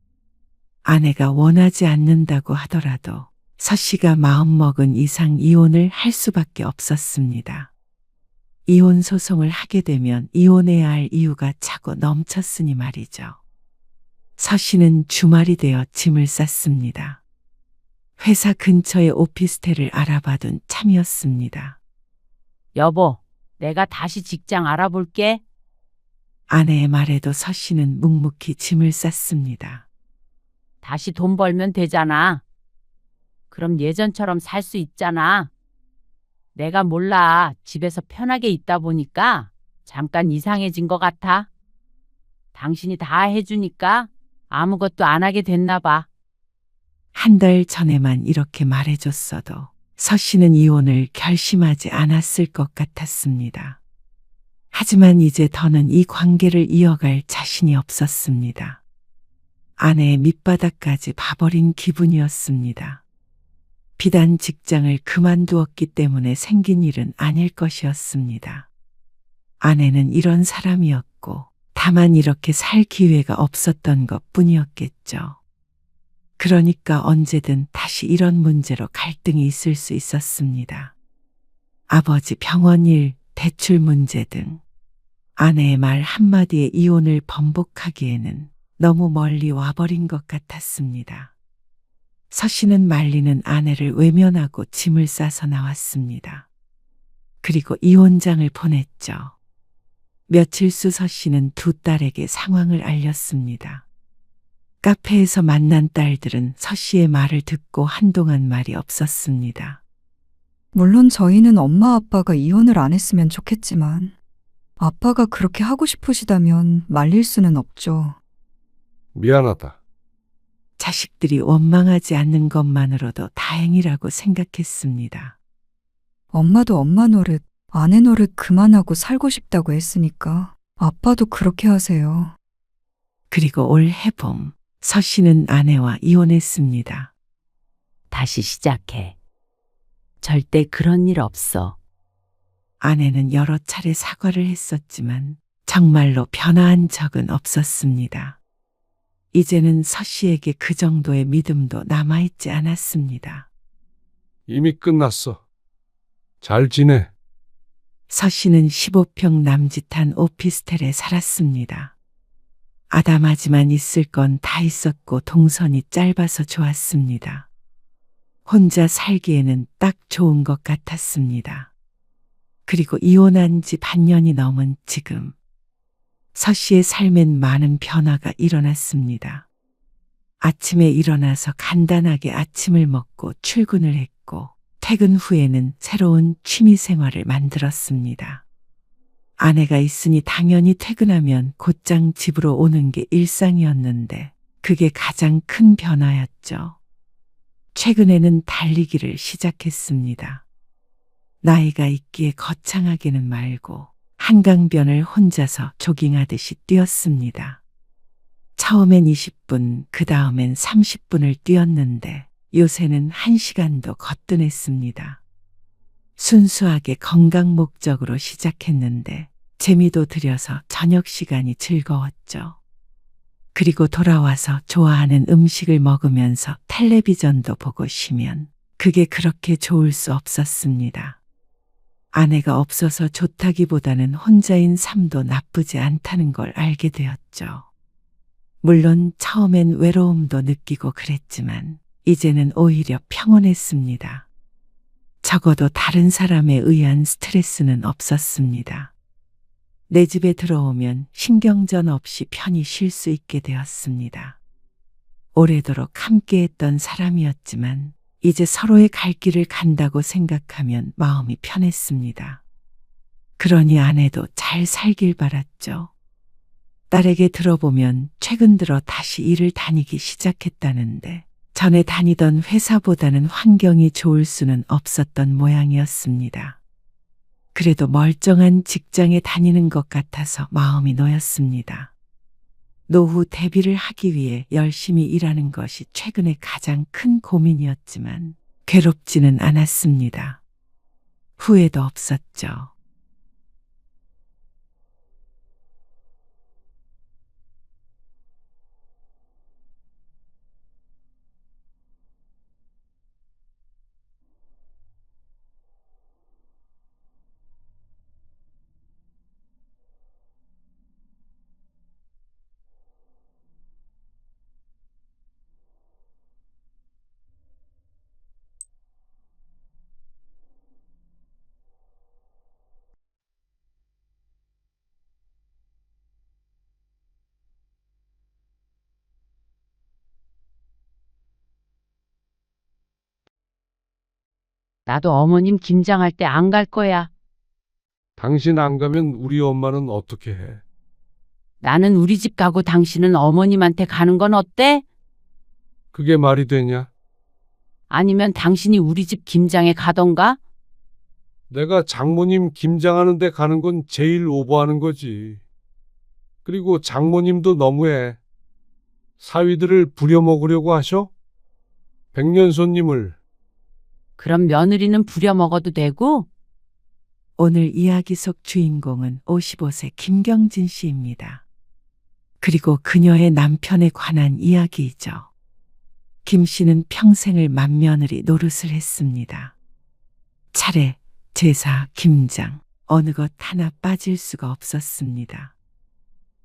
아내가 원하지 않는다고 하더라도 서 씨가 마음먹은 이상 이혼을 할 수밖에 없었습니다. 이혼 소송을 하게 되면 이혼해야 할 이유가 차고 넘쳤으니 말이죠. 서 씨는 주말이 되어 짐을 쌌습니다. 회사 근처의 오피스텔을 알아봐둔 참이었습니다. 여보, 내가 다시 직장 알아볼게. 아내의 말에도 서 씨는 묵묵히 짐을 쌌습니다. 다시 돈 벌면 되잖아. 그럼 예전처럼 살 수 있잖아. 내가 몰라. 집에서 편하게 있다 보니까 잠깐 이상해진 것 같아. 당신이 다 해주니까 아무것도 안 하게 됐나 봐. 한 달 전에만 이렇게 말해줬어도 서 씨는 이혼을 결심하지 않았을 것 같았습니다. 하지만 이제 더는 이 관계를 이어갈 자신이 없었습니다. 아내의 밑바닥까지 봐버린 기분이었습니다. 비단 직장을 그만두었기 때문에 생긴 일은 아닐 것이었습니다. 아내는 이런 사람이었고 다만 이렇게 살 기회가 없었던 것뿐이었겠죠. 그러니까 언제든 다시 이런 문제로 갈등이 있을 수 있었습니다. 아버지 병원 일, 대출 문제 등 아내의 말 한마디에 이혼을 번복하기에는 너무 멀리 와버린 것 같았습니다. 서 씨는 말리는 아내를 외면하고 짐을 싸서 나왔습니다. 그리고 이혼장을 보냈죠. 며칠 수 서 씨는 두 딸에게 상황을 알렸습니다. 카페에서 만난 딸들은 서 씨의 말을 듣고 한동안 말이 없었습니다. 물론 저희는 엄마 아빠가 이혼을 안 했으면 좋겠지만 아빠가 그렇게 하고 싶으시다면 말릴 수는 없죠. 미안하다. 자식들이 원망하지 않는 것만으로도 다행이라고 생각했습니다. 엄마도 엄마 노릇, 아내 노릇 그만하고 살고 싶다고 했으니까 아빠도 그렇게 하세요. 그리고 올 해봄 서 씨는 아내와 이혼했습니다. 다시 시작해. 절대 그런 일 없어. 아내는 여러 차례 사과를 했었지만 정말로 변화한 적은 없었습니다. 이제는 서 씨에게 그 정도의 믿음도 남아있지 않았습니다. 이미 끝났어. 잘 지내. 서 씨는 15평 남짓한 오피스텔에 살았습니다. 아담하지만 있을 건 다 있었고 동선이 짧아서 좋았습니다. 혼자 살기에는 딱 좋은 것 같았습니다. 그리고 이혼한 지 반년이 넘은 지금 서 씨의 삶엔 많은 변화가 일어났습니다. 아침에 일어나서 간단하게 아침을 먹고 출근을 했고 퇴근 후에는 새로운 취미 생활을 만들었습니다. 아내가 있으니 당연히 퇴근하면 곧장 집으로 오는 게 일상이었는데 그게 가장 큰 변화였죠. 최근에는 달리기를 시작했습니다. 나이가 있기에 거창하게는 말고 한강변을 혼자서 조깅하듯이 뛰었습니다. 처음엔 20분, 그 다음엔 30분을 뛰었는데 요새는 1시간도 거뜬했습니다. 순수하게 건강 목적으로 시작했는데 재미도 들여서 저녁 시간이 즐거웠죠. 그리고 돌아와서 좋아하는 음식을 먹으면서 텔레비전도 보고 쉬면 그게 그렇게 좋을 수 없었습니다. 아내가 없어서 좋다기보다는 혼자인 삶도 나쁘지 않다는 걸 알게 되었죠. 물론 처음엔 외로움도 느끼고 그랬지만 이제는 오히려 평온했습니다. 적어도 다른 사람에 의한 스트레스는 없었습니다. 내 집에 들어오면 신경전 없이 편히 쉴 수 있게 되었습니다. 오래도록 함께했던 사람이었지만 이제 서로의 갈 길을 간다고 생각하면 마음이 편했습니다. 그러니 아내도 잘 살길 바랐죠. 딸에게 들어보면 최근 들어 다시 일을 다니기 시작했다는데 전에 다니던 회사보다는 환경이 좋을 수는 없었던 모양이었습니다. 그래도 멀쩡한 직장에 다니는 것 같아서 마음이 놓였습니다. 노후 대비를 하기 위해 열심히 일하는 것이 최근에 가장 큰 고민이었지만 괴롭지는 않았습니다. 후회도 없었죠. 나도 어머님 김장할 때 안 갈 거야. 당신 안 가면 우리 엄마는 어떻게 해? 나는 우리 집 가고 당신은 어머님한테 가는 건 어때? 그게 말이 되냐? 아니면 당신이 우리 집 김장에 가던가? 내가 장모님 김장하는 데 가는 건 제일 오버하는 거지. 그리고 장모님도 너무해. 사위들을 부려먹으려고 하셔? 백년 손님을. 그럼 며느리는 부려먹어도 되고? 오늘 이야기 속 주인공은 55세 김경진 씨입니다. 그리고 그녀의 남편에 관한 이야기이죠. 김 씨는 평생을 맏며느리 노릇을 했습니다. 차례, 제사, 김장, 어느 것 하나 빠질 수가 없었습니다.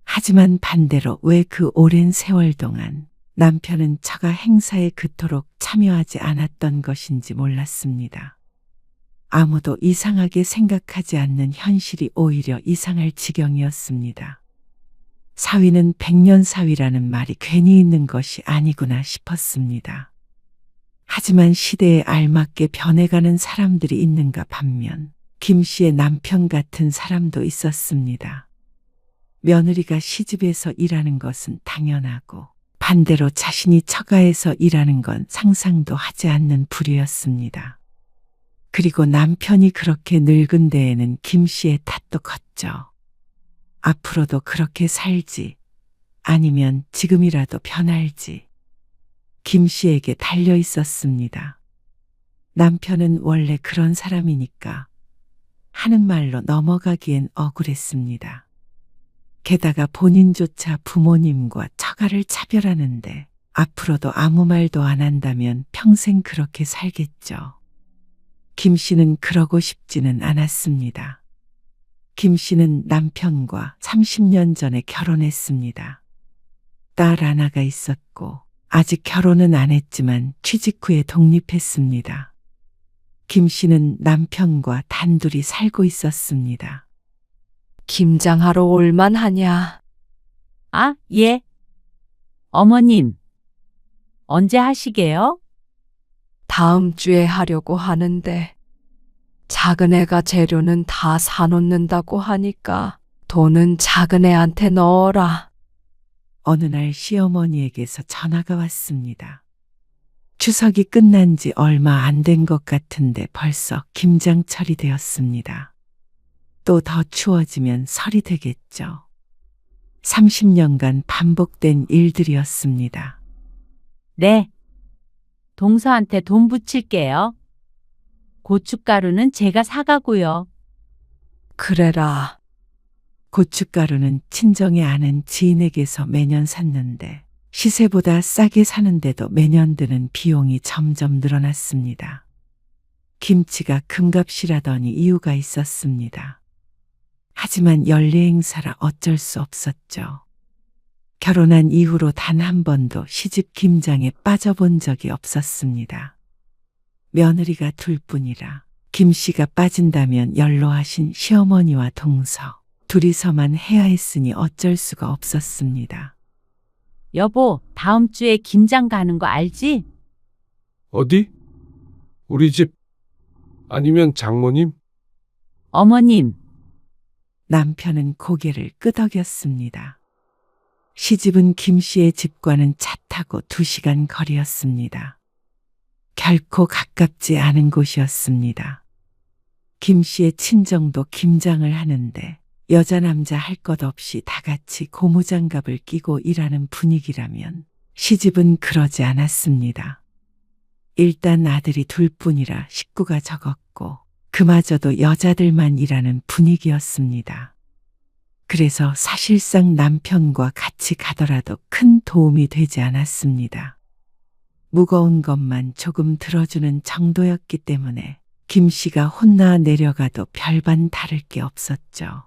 하지만 반대로 왜 그 오랜 세월 동안 남편은 처가 행사에 그토록 참여하지 않았던 것인지 몰랐습니다. 아무도 이상하게 생각하지 않는 현실이 오히려 이상할 지경이었습니다. 사위는 백년사위라는 말이 괜히 있는 것이 아니구나 싶었습니다. 하지만 시대에 알맞게 변해가는 사람들이 있는가 반면 김 씨의 남편 같은 사람도 있었습니다. 며느리가 시집에서 일하는 것은 당연하고 반대로 자신이 처가에서 일하는 건 상상도 하지 않는 부류였습니다. 그리고 남편이 그렇게 늙은 데에는 김 씨의 탓도 컸죠. 앞으로도 그렇게 살지, 아니면 지금이라도 변할지. 김 씨에게 달려 있었습니다. 남편은 원래 그런 사람이니까 하는 말로 넘어가기엔 억울했습니다. 게다가 본인조차 부모님과 처가를 차별하는데 앞으로도 아무 말도 안 한다면 평생 그렇게 살겠죠. 김 씨는 그러고 싶지는 않았습니다. 김 씨는 남편과 30년 전에 결혼했습니다. 딸 하나가 있었고 아직 결혼은 안 했지만 취직 후에 독립했습니다. 김 씨는 남편과 단둘이 살고 있었습니다. 김장하러 올만하냐? 아, 예. 어머님, 언제 하시게요? 다음 주에 하려고 하는데 작은 애가 재료는 다 사놓는다고 하니까 돈은 작은 애한테 넣어라. 어느 날 시어머니에게서 전화가 왔습니다. 추석이 끝난 지 얼마 안 된 것 같은데 벌써 김장철이 되었습니다. 또 더 추워지면 설이 되겠죠. 30년간 반복된 일들이었습니다. 네. 동서한테 돈 붙일게요. 고춧가루는 제가 사가고요. 그래라. 고춧가루는 친정에 아는 지인에게서 매년 샀는데 시세보다 싸게 사는데도 매년 드는 비용이 점점 늘어났습니다. 김치가 금값이라더니 이유가 있었습니다. 하지만 연례 행사라 어쩔 수 없었죠. 결혼한 이후로 단 한 번도 시집 김장에 빠져본 적이 없었습니다. 며느리가 둘 뿐이라 김 씨가 빠진다면 연로하신 시어머니와 동서 둘이서만 해야 했으니 어쩔 수가 없었습니다. 여보, 다음 주에 김장 가는 거 알지? 어디? 우리 집? 아니면 장모님? 어머님, 남편은 고개를 끄덕였습니다. 시집은 김 씨의 집과는 차 타고 2시간 거리였습니다. 결코 가깝지 않은 곳이었습니다. 김 씨의 친정도 김장을 하는데 여자 남자 할 것 없이 다 같이 고무장갑을 끼고 일하는 분위기라면 시집은 그러지 않았습니다. 일단 아들이 둘뿐이라 식구가 적었고 그마저도 여자들만 일하는 분위기였습니다. 그래서 사실상 남편과 같이 가더라도 큰 도움이 되지 않았습니다. 무거운 것만 조금 들어주는 정도였기 때문에 김 씨가 혼나 내려가도 별반 다를 게 없었죠.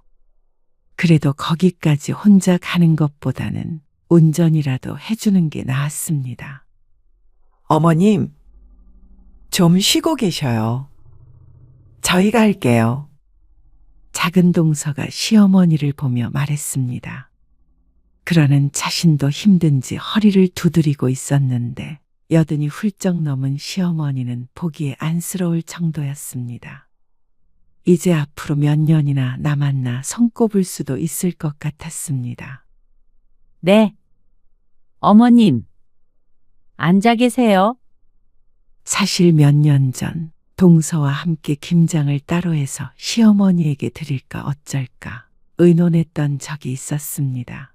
그래도 거기까지 혼자 가는 것보다는 운전이라도 해주는 게 나았습니다. 어머님, 좀 쉬고 계셔요. 저희가 할게요. 작은 동서가 시어머니를 보며 말했습니다. 그러는 자신도 힘든지 허리를 두드리고 있었는데 여든이 훌쩍 넘은 시어머니는 보기에 안쓰러울 정도였습니다. 이제 앞으로 몇 년이나 남았나 손꼽을 수도 있을 것 같았습니다. 네. 어머님, 앉아 계세요. 사실 몇 년 전 동서와 함께 김장을 따로 해서 시어머니에게 드릴까 어쩔까 의논했던 적이 있었습니다.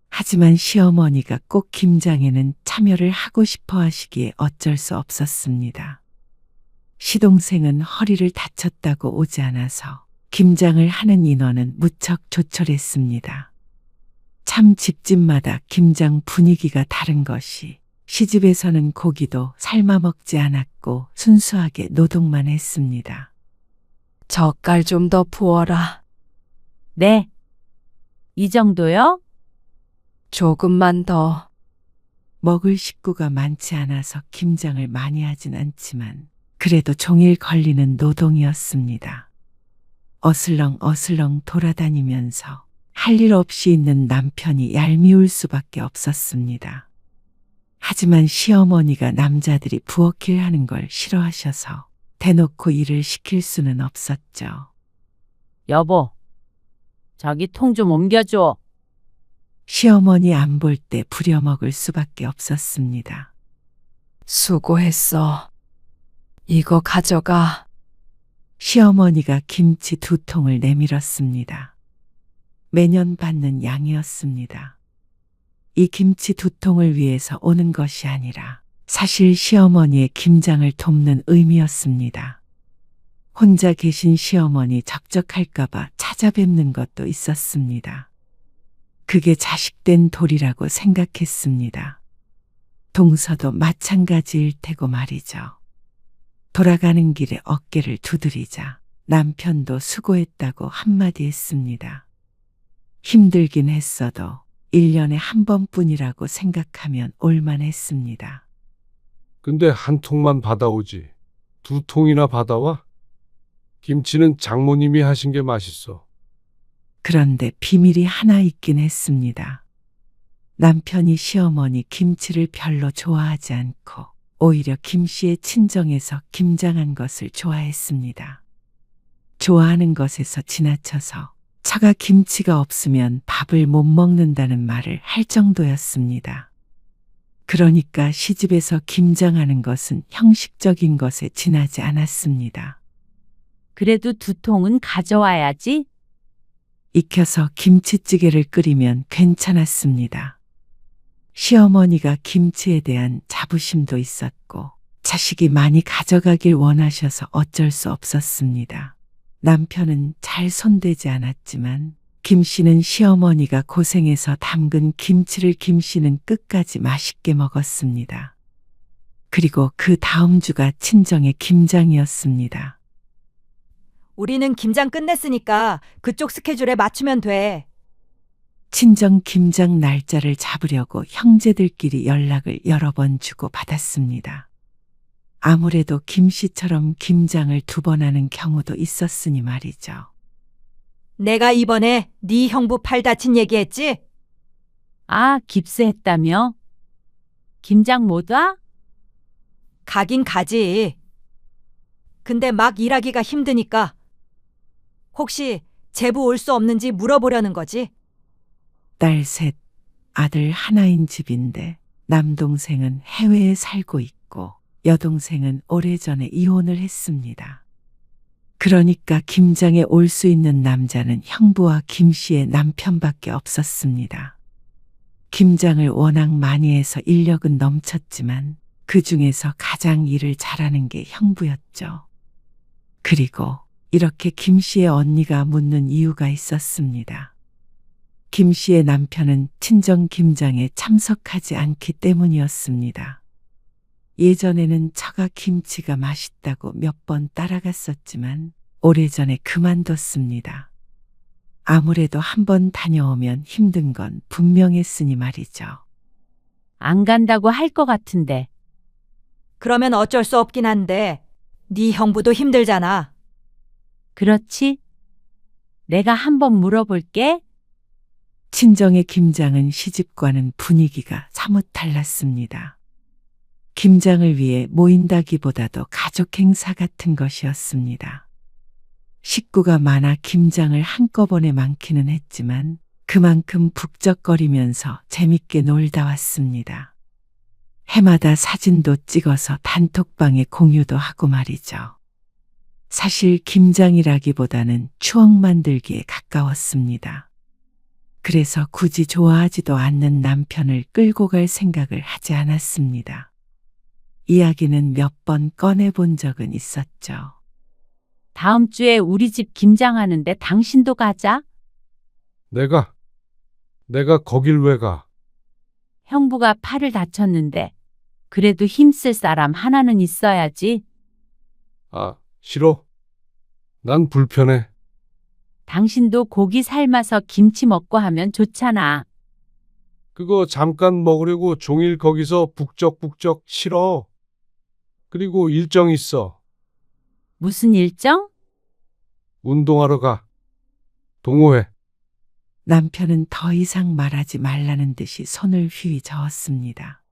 하지만 시어머니가 꼭 김장에는 참여를 하고 싶어 하시기에 어쩔 수 없었습니다. 시동생은 허리를 다쳤다고 오지 않아서 김장을 하는 인원은 무척 조촐했습니다. 참 집집마다 김장 분위기가 다른 것이 시집에서는 고기도 삶아 먹지 않았고 순수하게 노동만 했습니다. 젓갈 좀 더 부어라. 네. 이 정도요? 조금만 더. 먹을 식구가 많지 않아서 김장을 많이 하진 않지만 그래도 종일 걸리는 노동이었습니다. 어슬렁 어슬렁 돌아다니면서 할 일 없이 있는 남편이 얄미울 수밖에 없었습니다. 하지만 시어머니가 남자들이 부엌일 하는 걸 싫어하셔서 대놓고 일을 시킬 수는 없었죠. 여보, 저기 통 좀 옮겨줘. 시어머니 안 볼 때 부려먹을 수밖에 없었습니다. 수고했어. 이거 가져가. 시어머니가 김치 2통을 내밀었습니다. 매년 받는 양이었습니다. 이 김치 2통을 위해서 오는 것이 아니라 사실 시어머니의 김장을 돕는 의미였습니다. 혼자 계신 시어머니 적적할까봐 찾아뵙는 것도 있었습니다. 그게 자식된 도리라고 생각했습니다. 동서도 마찬가지일 테고 말이죠. 돌아가는 길에 어깨를 두드리자 남편도 수고했다고 한마디 했습니다. 힘들긴 했어도 1년에 한 번뿐이라고 생각하면 올만했습니다. 근데 한 통만 받아오지. 2통이나 받아와? 김치는 장모님이 하신 게 맛있어. 그런데 비밀이 하나 있긴 했습니다. 남편이 시어머니 김치를 별로 좋아하지 않고 오히려 김씨의 친정에서 김장한 것을 좋아했습니다. 좋아하는 것에서 지나쳐서 처가 김치가 없으면 밥을 못 먹는다는 말을 할 정도였습니다. 그러니까 시집에서 김장하는 것은 형식적인 것에 지나지 않았습니다. 그래도 2통은 가져와야지. 익혀서 김치찌개를 끓이면 괜찮았습니다. 시어머니가 김치에 대한 자부심도 있었고 자식이 많이 가져가길 원하셔서 어쩔 수 없었습니다. 남편은 잘 손대지 않았지만 김씨는 시어머니가 고생해서 담근 김치를 김씨는 끝까지 맛있게 먹었습니다. 그리고 그 다음 주가 친정의 김장이었습니다. 우리는 김장 끝냈으니까 그쪽 스케줄에 맞추면 돼. 친정 김장 날짜를 잡으려고 형제들끼리 연락을 여러 번 주고 받았습니다. 아무래도 김씨처럼 김장을 2번 하는 경우도 있었으니 말이죠. 내가 이번에 네 형부 팔 다친 얘기했지? 아, 깁스했다며? 김장 못 와? 가긴 가지. 근데 막 일하기가 힘드니까 혹시 제부 올 수 없는지 물어보려는 거지? 딸 셋, 아들 하나인 집인데 남동생은 해외에 살고 있고 여동생은 오래전에 이혼을 했습니다. 그러니까 김장에 올 수 있는 남자는 형부와 김씨의 남편밖에 없었습니다. 김장을 워낙 많이 해서 인력은 넘쳤지만 그 중에서 가장 일을 잘하는 게 형부였죠. 그리고 이렇게 김씨의 언니가 묻는 이유가 있었습니다. 김씨의 남편은 친정 김장에 참석하지 않기 때문이었습니다. 예전에는 처가 김치가 맛있다고 몇 번 따라갔었지만 오래전에 그만뒀습니다. 아무래도 한 번 다녀오면 힘든 건 분명했으니 말이죠. 안 간다고 할 것 같은데. 그러면 어쩔 수 없긴 한데 네 형부도 힘들잖아. 그렇지? 내가 한번 물어볼게. 친정의 김장은 시집과는 분위기가 사뭇 달랐습니다. 김장을 위해 모인다기보다도 가족 행사 같은 것이었습니다. 식구가 많아 김장을 한꺼번에 많기는 했지만 그만큼 북적거리면서 재밌게 놀다 왔습니다. 해마다 사진도 찍어서 단톡방에 공유도 하고 말이죠. 사실 김장이라기보다는 추억 만들기에 가까웠습니다. 그래서 굳이 좋아하지도 않는 남편을 끌고 갈 생각을 하지 않았습니다. 이야기는 몇 번 꺼내본 적은 있었죠. 다음 주에 우리 집 김장하는데 당신도 가자. 내가 거길 왜 가? 형부가 팔을 다쳤는데 그래도 힘쓸 사람 하나는 있어야지. 아, 싫어. 난 불편해. 당신도 고기 삶아서 김치 먹고 하면 좋잖아. 그거 잠깐 먹으려고 종일 거기서 북적북적 싫어. 그리고 일정 있어. 무슨 일정? 운동하러 가. 동호회. 남편은 더 이상 말하지 말라는 듯이 손을 휘 저었습니다.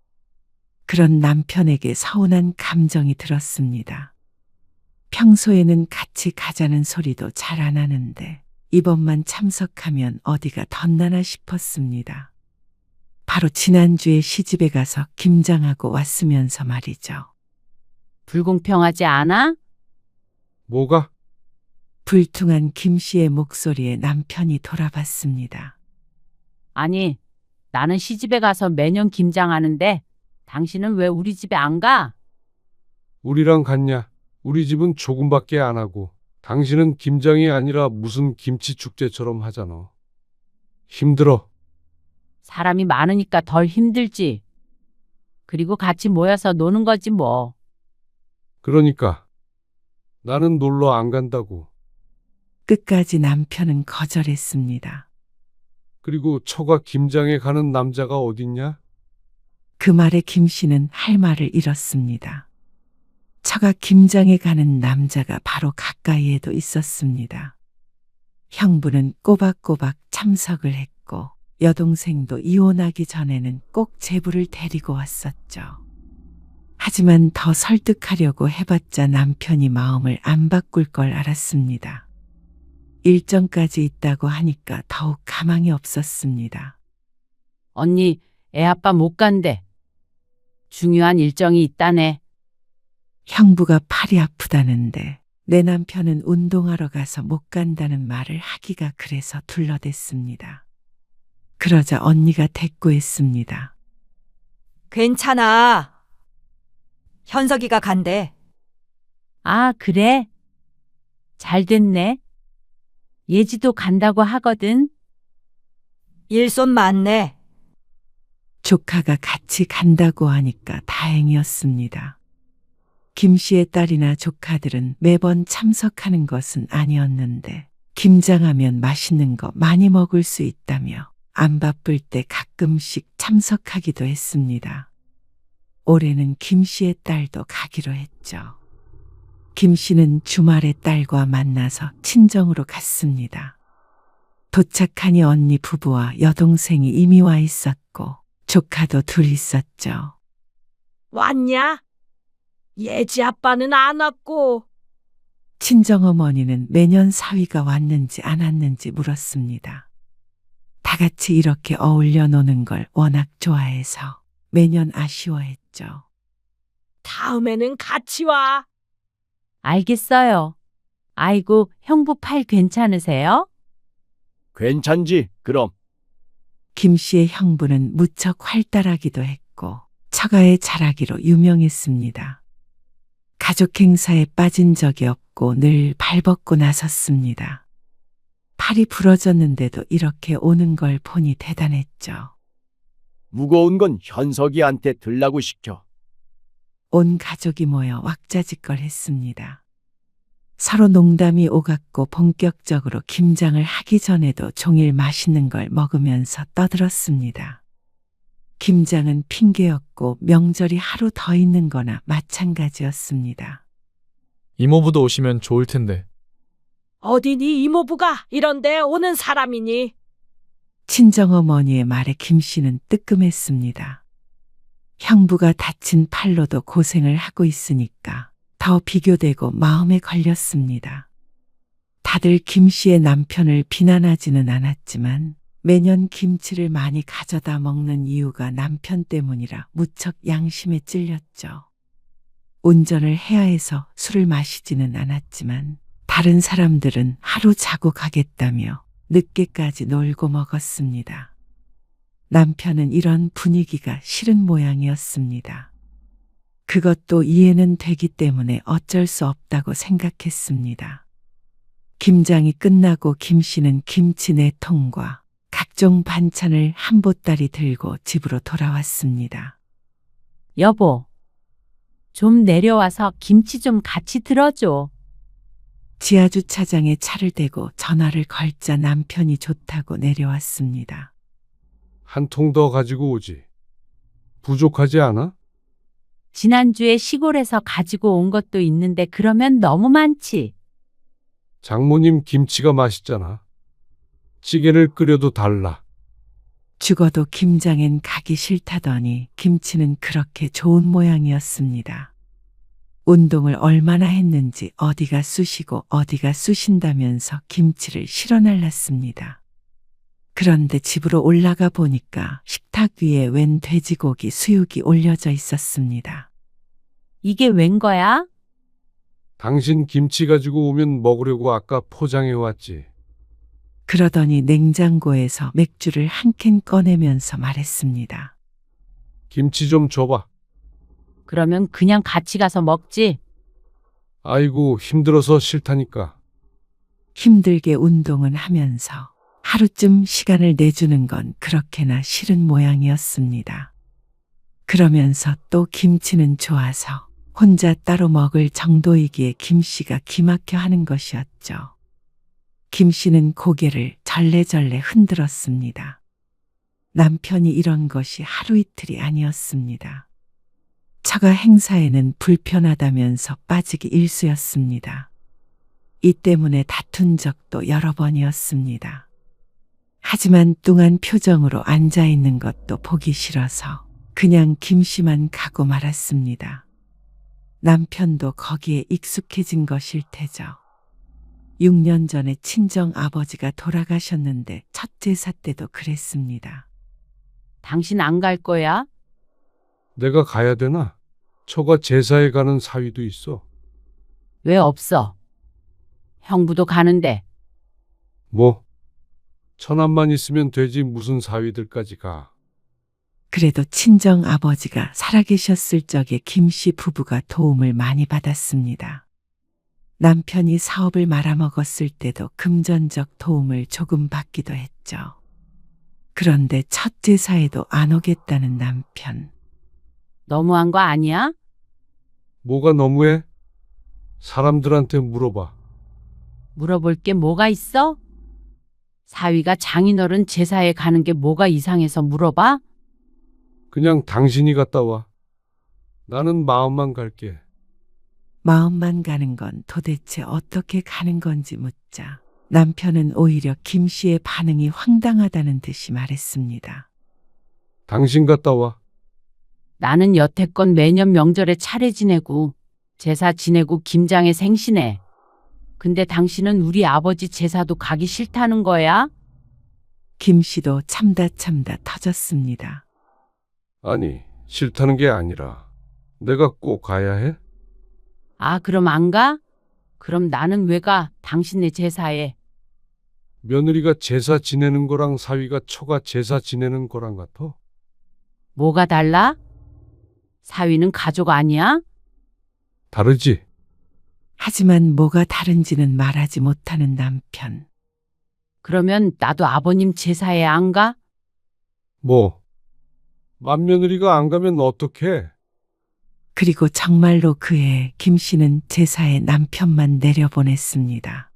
그런 남편에게 서운한 감정이 들었습니다. 평소에는 같이 가자는 소리도 잘 안 하는데 이번만 참석하면 어디가 덧나나 싶었습니다. 바로 지난주에 시집에 가서 김장하고 왔으면서 말이죠. 불공평하지 않아? 뭐가? 불퉁한 김 씨의 목소리에 남편이 돌아봤습니다. 아니, 나는 시집에 가서 매년 김장하는데 당신은 왜 우리 집에 안 가? 우리랑 같냐? 우리 집은 조금밖에 안 하고 당신은 김장이 아니라 무슨 김치 축제처럼 하잖아. 힘들어. 사람이 많으니까 덜 힘들지. 그리고 같이 모여서 노는 거지 뭐. 그러니까 나는 놀러 안 간다고. 끝까지 남편은 거절했습니다. 그리고 처가 김장에 가는 남자가 어딨냐? 그 말에 김 씨는 할 말을 잃었습니다. 처가 김장에 가는 남자가 바로 가까이에도 있었습니다. 형부는 꼬박꼬박 참석을 했고 여동생도 이혼하기 전에는 꼭 제부를 데리고 왔었죠. 하지만 더 설득하려고 해봤자 남편이 마음을 안 바꿀 걸 알았습니다. 일정까지 있다고 하니까 더욱 가망이 없었습니다. 언니, 애 아빠 못 간대. 중요한 일정이 있다네. 형부가 팔이 아프다는데 내 남편은 운동하러 가서 못 간다는 말을 하기가 그래서 둘러댔습니다. 그러자 언니가 대꾸했습니다. 괜찮아. 현석이가 간대. 아, 그래? 잘 됐네. 예지도 간다고 하거든. 일손 많네. 조카가 같이 간다고 하니까 다행이었습니다. 김 씨의 딸이나 조카들은 매번 참석하는 것은 아니었는데 김장하면 맛있는 거 많이 먹을 수 있다며 안 바쁠 때 가끔씩 참석하기도 했습니다. 올해는 김 씨의 딸도 가기로 했죠. 김 씨는 주말에 딸과 만나서 친정으로 갔습니다. 도착하니 언니 부부와 여동생이 이미 와 있었고 조카도 둘 있었죠. 왔냐? 예지 아빠는 안 왔고. 친정어머니는 매년 사위가 왔는지 안 왔는지 물었습니다. 다 같이 이렇게 어울려 노는 걸 워낙 좋아해서 매년 아쉬워했죠. 다음에는 같이 와. 알겠어요. 아이고, 형부 팔 괜찮으세요? 괜찮지, 그럼. 김 씨의 형부는 무척 활달하기도 했고 처가의 잘하기로 유명했습니다. 가족 행사에 빠진 적이 없고 늘 발벗고 나섰습니다. 팔이 부러졌는데도 이렇게 오는 걸 보니 대단했죠. 무거운 건 현석이한테 들라고 시켜. 온 가족이 모여 왁자지껄했습니다. 서로 농담이 오갔고 본격적으로 김장을 하기 전에도 종일 맛있는 걸 먹으면서 떠들었습니다. 김장은 핑계였고 명절이 하루 더 있는 거나 마찬가지였습니다. 이모부도 오시면 좋을 텐데. 어디 네 이모부가 이런데 오는 사람이니? 친정어머니의 말에 김 씨는 뜨끔했습니다. 형부가 다친 팔로도 고생을 하고 있으니까 더 비교되고 마음에 걸렸습니다. 다들 김 씨의 남편을 비난하지는 않았지만 매년 김치를 많이 가져다 먹는 이유가 남편 때문이라 무척 양심에 찔렸죠. 운전을 해야 해서 술을 마시지는 않았지만 다른 사람들은 하루 자고 가겠다며 늦게까지 놀고 먹었습니다. 남편은 이런 분위기가 싫은 모양이었습니다. 그것도 이해는 되기 때문에 어쩔 수 없다고 생각했습니다. 김장이 끝나고 김 씨는 김치 4통과 각종 반찬을 한 보따리 들고 집으로 돌아왔습니다. 여보, 좀 내려와서 김치 좀 같이 들어줘. 지하주차장에 차를 대고 전화를 걸자 남편이 좋다고 내려왔습니다. 한 통 더 가지고 오지. 부족하지 않아? 지난주에 시골에서 가지고 온 것도 있는데 그러면 너무 많지. 장모님 김치가 맛있잖아. 찌개를 끓여도 달라. 죽어도 김장엔 가기 싫다더니 김치는 그렇게 좋은 모양이었습니다. 운동을 얼마나 했는지 어디가 쑤시고 어디가 쑤신다면서 김치를 실어 날랐습니다. 그런데 집으로 올라가 보니까 식탁 위에 웬 돼지고기 수육이 올려져 있었습니다. 이게 웬 거야? 당신 김치 가지고 오면 먹으려고 아까 포장해 왔지. 그러더니 냉장고에서 맥주를 한 캔 꺼내면서 말했습니다. 김치 좀 줘봐. 그러면 그냥 같이 가서 먹지. 아이고, 힘들어서 싫다니까. 힘들게 운동은 하면서 하루쯤 시간을 내주는 건 그렇게나 싫은 모양이었습니다. 그러면서 또 김치는 좋아서 혼자 따로 먹을 정도이기에 김씨가 기막혀 하는 것이었죠. 김씨는 고개를 절레절레 흔들었습니다. 남편이 이런 것이 하루 이틀이 아니었습니다. 처가 행사에는 불편하다면서 빠지기 일쑤였습니다. 이 때문에 다툰 적도 여러 번이었습니다. 하지만 뚱한 표정으로 앉아 있는 것도 보기 싫어서 그냥 김씨만 가고 말았습니다. 남편도 거기에 익숙해진 것일 테죠. 6년 전에 친정 아버지가 돌아가셨는데 첫 제사 때도 그랬습니다. 당신 안 갈 거야? 내가 가야 되나? 처가 제사에 가는 사위도 있어. 왜 없어? 형부도 가는데. 뭐? 처남만 있으면 되지 무슨 사위들까지 가. 그래도 친정 아버지가 살아계셨을 적에 김씨 부부가 도움을 많이 받았습니다. 남편이 사업을 말아먹었을 때도 금전적 도움을 조금 받기도 했죠. 그런데 첫 제사에도 안 오겠다는 남편. 너무한 거 아니야? 뭐가 너무해? 사람들한테 물어봐. 물어볼 게 뭐가 있어? 사위가 장인어른 제사에 가는 게 뭐가 이상해서 물어봐? 그냥 당신이 갔다 와. 나는 마음만 갈게. 마음만 가는 건 도대체 어떻게 가는 건지 묻자 남편은 오히려 김씨의 반응이 황당하다는 듯이 말했습니다. 당신 갔다 와. 나는 여태껏 매년 명절에 차례 지내고 제사 지내고 김장에 생신해. 근데 당신은 우리 아버지 제사도 가기 싫다는 거야? 김씨도 참다 터졌습니다. 아니, 싫다는 게 아니라 내가 꼭 가야 해? 아, 그럼 안 가? 그럼 나는 왜 가? 당신네 제사에. 며느리가 제사 지내는 거랑 사위가 처가 제사 지내는 거랑 같아? 뭐가 달라? 사위는 가족 아니야? 다르지? 하지만 뭐가 다른지는 말하지 못하는 남편. 그러면 나도 아버님 제사에 안 가? 뭐? 맏며느리가 안 가면 어떡해? 그리고 정말로 그해 김씨는 제사에 남편만 내려보냈습니다.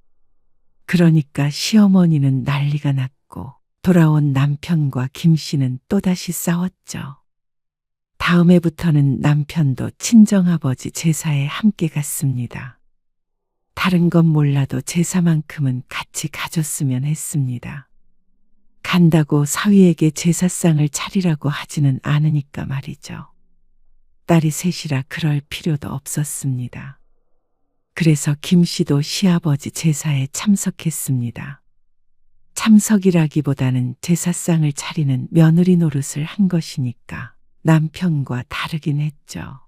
그러니까 시어머니는 난리가 났고 돌아온 남편과 김씨는 또다시 싸웠죠. 다음 해부터는 남편도 친정아버지 제사에 함께 갔습니다. 다른 건 몰라도 제사만큼은 같이 가줬으면 했습니다. 간다고 사위에게 제사상을 차리라고 하지는 않으니까 말이죠. 딸이 셋이라 그럴 필요도 없었습니다. 그래서 김씨도 시아버지 제사에 참석했습니다. 참석이라기보다는 제사상을 차리는 며느리 노릇을 한 것이니까 남편과 다르긴 했죠.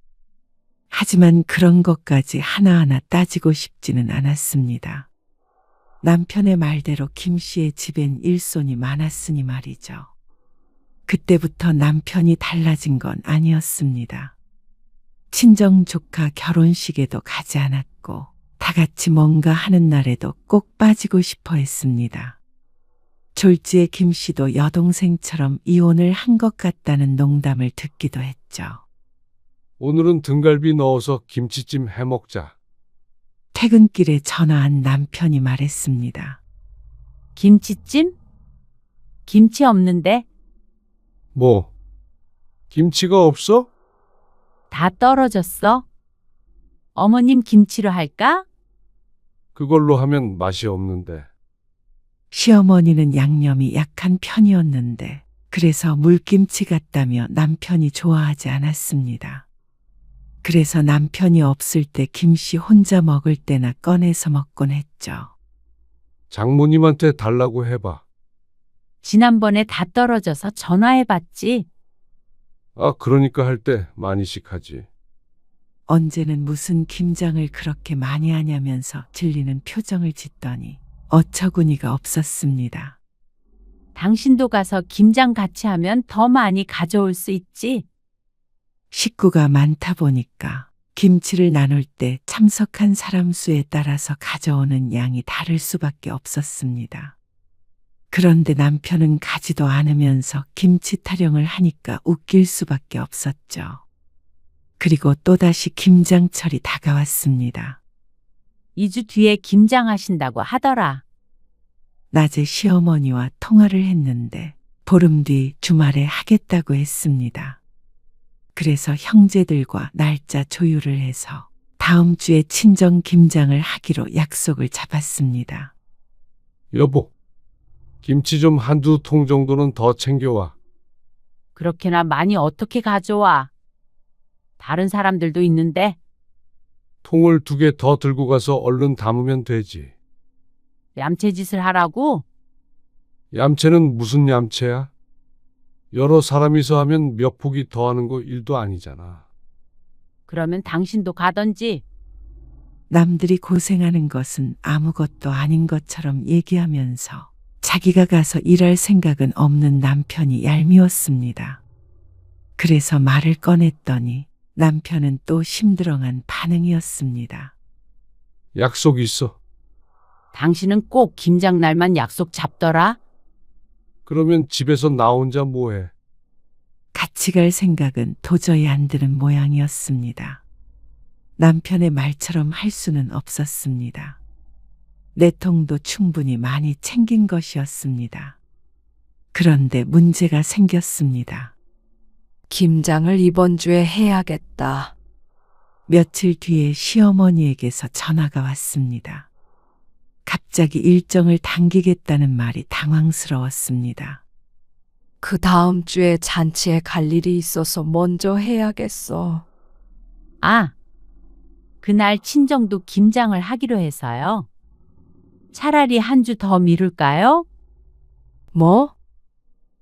하지만 그런 것까지 하나하나 따지고 싶지는 않았습니다. 남편의 말대로 김씨의 집엔 일손이 많았으니 말이죠. 그때부터 남편이 달라진 건 아니었습니다. 친정 조카 결혼식에도 가지 않았고 다 같이 뭔가 하는 날에도 꼭 빠지고 싶어 했습니다. 졸지에 김씨도 여동생처럼 이혼을 한 것 같다는 농담을 듣기도 했죠. 오늘은 등갈비 넣어서 김치찜 해 먹자. 퇴근길에 전화한 남편이 말했습니다. 김치찜? 김치 없는데? 뭐? 김치가 없어? 다 떨어졌어. 어머님 김치로 할까? 그걸로 하면 맛이 없는데. 시어머니는 양념이 약한 편이었는데 그래서 물김치 같다며 남편이 좋아하지 않았습니다. 그래서 남편이 없을 때 김씨 혼자 먹을 때나 꺼내서 먹곤 했죠. 장모님한테 달라고 해봐. 지난번에 다 떨어져서 전화해봤지. 아, 그러니까 할 때 많이씩 하지. 언제는 무슨 김장을 그렇게 많이 하냐면서 질리는 표정을 짓더니 어처구니가 없었습니다. 당신도 가서 김장 같이 하면 더 많이 가져올 수 있지. 식구가 많다 보니까 김치를 나눌 때 참석한 사람 수에 따라서 가져오는 양이 다를 수밖에 없었습니다. 그런데 남편은 가지도 않으면서 김치 타령을 하니까 웃길 수밖에 없었죠. 그리고 또다시 김장철이 다가왔습니다. 2주 뒤에 김장하신다고 하더라. 낮에 시어머니와 통화를 했는데 보름 뒤 주말에 하겠다고 했습니다. 그래서 형제들과 날짜 조율을 해서 다음 주에 친정 김장을 하기로 약속을 잡았습니다. 여보, 김치 좀 한두 통 정도는 더 챙겨와. 그렇게나 많이 어떻게 가져와? 다른 사람들도 있는데. 통을 2개 더 들고 가서 얼른 담으면 되지. 얌체짓을 하라고? 얌체는 무슨 얌체야? 여러 사람이서 하면 몇 포기 더 하는 거 일도 아니잖아. 그러면 당신도 가던지. 남들이 고생하는 것은 아무것도 아닌 것처럼 얘기하면서 자기가 가서 일할 생각은 없는 남편이 얄미웠습니다. 그래서 말을 꺼냈더니 남편은 또 심드렁한 반응이었습니다. 약속 있어. 당신은 꼭 김장 날만 약속 잡더라. 그러면 집에서 나 혼자 뭐해? 같이 갈 생각은 도저히 안 드는 모양이었습니다. 남편의 말처럼 할 수는 없었습니다. 내 통도 충분히 많이 챙긴 것이었습니다. 그런데 문제가 생겼습니다. 김장을 이번 주에 해야겠다. 며칠 뒤에 시어머니에게서 전화가 왔습니다. 갑자기 일정을 당기겠다는 말이 당황스러웠습니다. 그 다음 주에 잔치에 갈 일이 있어서 먼저 해야겠어. 아, 그날 친정도 김장을 하기로 해서요. 차라리 한 주 더 미룰까요? 뭐?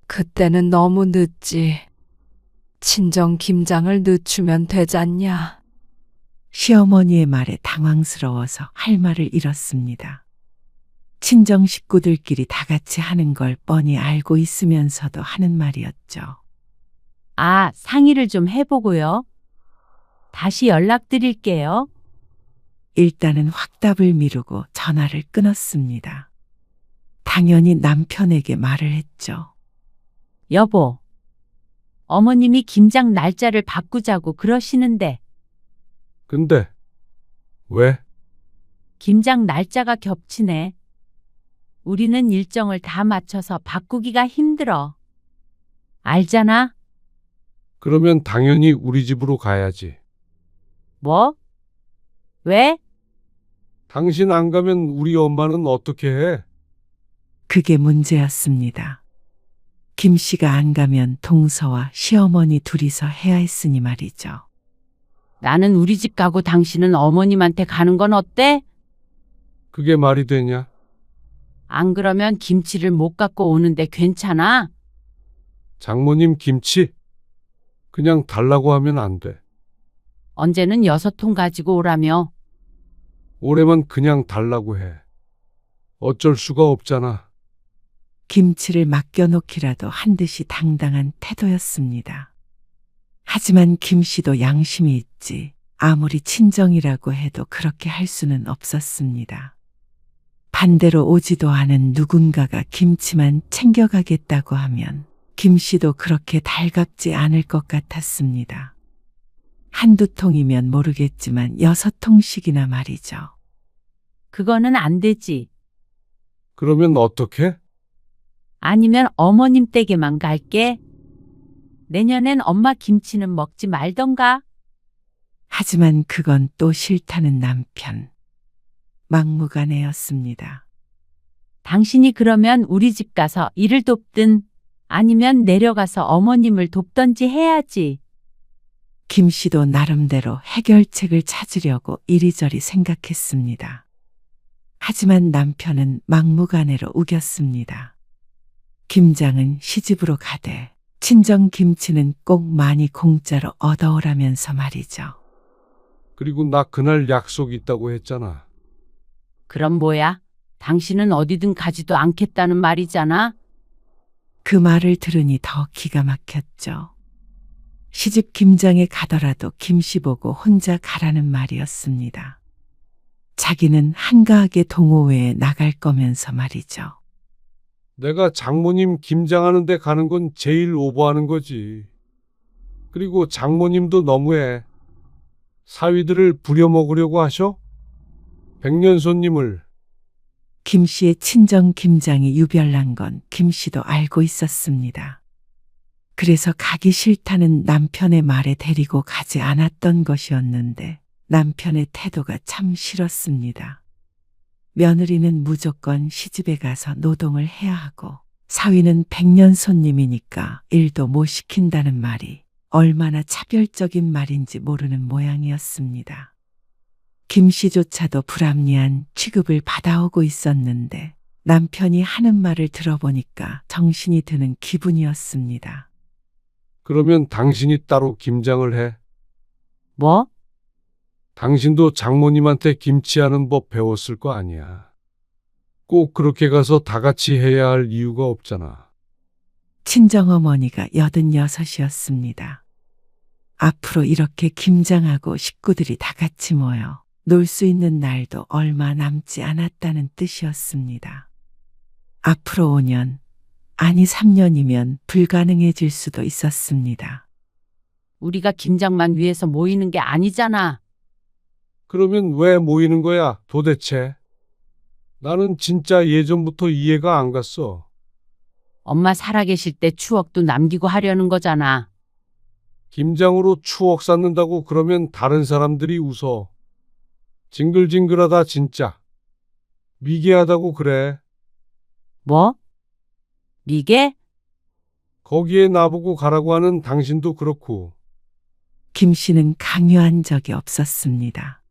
그때는 너무 늦지. 친정 김장을 늦추면 되잖냐. 시어머니의 말에 당황스러워서 할 말을 잃었습니다. 친정 식구들끼리 다 같이 하는 걸 뻔히 알고 있으면서도 하는 말이었죠. 아, 상의를 좀 해보고요. 다시 연락드릴게요. 일단은 확답을 미루고 전화를 끊었습니다. 당연히 남편에게 말을 했죠. 여보, 어머님이 김장 날짜를 바꾸자고 그러시는데 근데 왜? 김장 날짜가 겹치네. 우리는 일정을 다 맞춰서 바꾸기가 힘들어. 알잖아? 그러면 당연히 우리 집으로 가야지. 뭐? 왜? 당신 안 가면 우리 엄마는 어떻게 해? 그게 문제였습니다. 김 씨가 안 가면 동서와 시어머니 둘이서 해야 했으니 말이죠. 나는 우리 집 가고 당신은 어머님한테 가는 건 어때? 그게 말이 되냐? 안 그러면 김치를 못 갖고 오는데 괜찮아? 장모님 김치? 그냥 달라고 하면 안 돼. 언제는 6통 가지고 오라며. 올해만 그냥 달라고 해. 어쩔 수가 없잖아. 김치를 맡겨놓기라도 한 듯이 당당한 태도였습니다. 하지만 김 씨도 양심이 있지 아무리 친정이라고 해도 그렇게 할 수는 없었습니다. 반대로 오지도 않은 누군가가 김치만 챙겨가겠다고 하면 김 씨도 그렇게 달갑지 않을 것 같았습니다. 한두 통이면 모르겠지만 6통씩이나 말이죠. 그거는 안 되지. 그러면 어떻게? 아니면 어머님 댁에만 갈게. 내년엔 엄마 김치는 먹지 말던가. 하지만 그건 또 싫다는 남편. 막무가내였습니다. 당신이 그러면 우리 집 가서 일을 돕든 아니면 내려가서 어머님을 돕던지 해야지. 김 씨도 나름대로 해결책을 찾으려고 이리저리 생각했습니다. 하지만 남편은 막무가내로 우겼습니다. 김장은 시집으로 가되 친정 김치는 꼭 많이 공짜로 얻어오라면서 말이죠. 그리고 나 그날 약속 있다고 했잖아. 그럼 뭐야? 당신은 어디든 가지도 않겠다는 말이잖아. 그 말을 들으니 더 기가 막혔죠. 시집 김장에 가더라도 김씨 보고 혼자 가라는 말이었습니다. 자기는 한가하게 동호회에 나갈 거면서 말이죠. 내가 장모님 김장하는 데 가는 건 제일 오버하는 거지. 그리고 장모님도 너무해. 사위들을 부려먹으려고 하셔? 백년 손님을. 김 씨의 친정 김장이 유별난 건 김 씨도 알고 있었습니다. 그래서 가기 싫다는 남편의 말에 데리고 가지 않았던 것이었는데 남편의 태도가 참 싫었습니다. 며느리는 무조건 시집에 가서 노동을 해야 하고 사위는 백년 손님이니까 일도 못 시킨다는 말이 얼마나 차별적인 말인지 모르는 모양이었습니다. 김 씨조차도 불합리한 취급을 받아오고 있었는데 남편이 하는 말을 들어보니까 정신이 드는 기분이었습니다. 그러면 당신이 따로 김장을 해. 뭐? 당신도 장모님한테 김치하는 법 배웠을 거 아니야. 꼭 그렇게 가서 다 같이 해야 할 이유가 없잖아. 친정어머니가 86이었습니다. 앞으로 이렇게 김장하고 식구들이 다 같이 모여 놀 수 있는 날도 얼마 남지 않았다는 뜻이었습니다. 앞으로 5년, 아니 3년이면 불가능해질 수도 있었습니다. 우리가 김장만 위해서 모이는 게 아니잖아. 그러면 왜 모이는 거야, 도대체? 나는 진짜 예전부터 이해가 안 갔어. 엄마 살아계실 때 추억도 남기고 하려는 거잖아. 김장으로 추억 쌓는다고 그러면 다른 사람들이 웃어. 징글징글하다 진짜. 미개하다고 그래. 뭐? 미개? 거기에 나보고 가라고 하는 당신도 그렇고. 김 씨는 강요한 적이 없었습니다.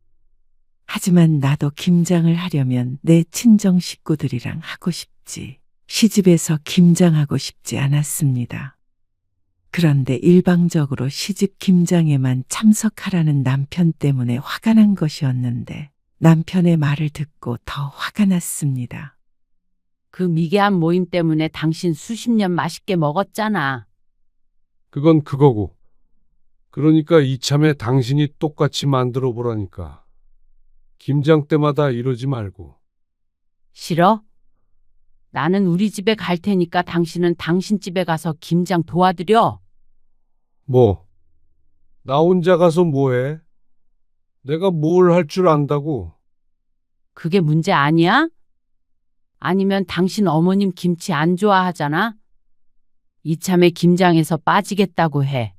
하지만 나도 김장을 하려면 내 친정 식구들이랑 하고 싶지. 시집에서 김장하고 싶지 않았습니다. 그런데 일방적으로 시집 김장에만 참석하라는 남편 때문에 화가 난 것이었는데 남편의 말을 듣고 더 화가 났습니다. 그 미개한 모임 때문에 당신 수십 년 맛있게 먹었잖아. 그건 그거고. 그러니까 이참에 당신이 똑같이 만들어 보라니까. 김장 때마다 이러지 말고. 싫어? 나는 우리 집에 갈 테니까 당신은 당신 집에 가서 김장 도와드려. 뭐? 나 혼자 가서 뭐해? 내가 뭘 할 줄 안다고. 그게 문제 아니야? 아니면 당신 어머님 김치 안 좋아하잖아? 이참에 김장에서 빠지겠다고 해.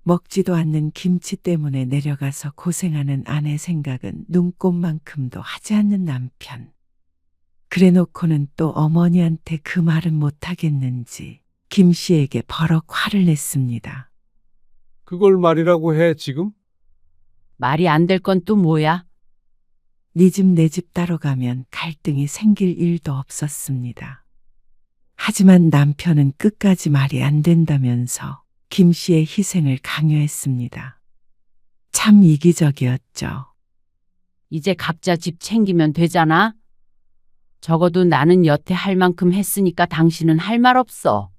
먹지도 않는 김치 때문에 내려가서 고생하는 아내 생각은 눈꼽만큼도 하지 않는 남편. 그래놓고는 또 어머니한테 그 말은 못하겠는지 김 씨에게 버럭 화를 냈습니다. 그걸 말이라고 해, 지금? 말이 안 될 건 또 뭐야? 네 집 내 집 따로 가면 갈등이 생길 일도 없었습니다. 하지만 남편은 끝까지 말이 안 된다면서 김 씨의 희생을 강요했습니다. 참 이기적이었죠. 이제 각자 집 챙기면 되잖아? 적어도 나는 여태 할 만큼 했으니까 당신은 할 말 없어.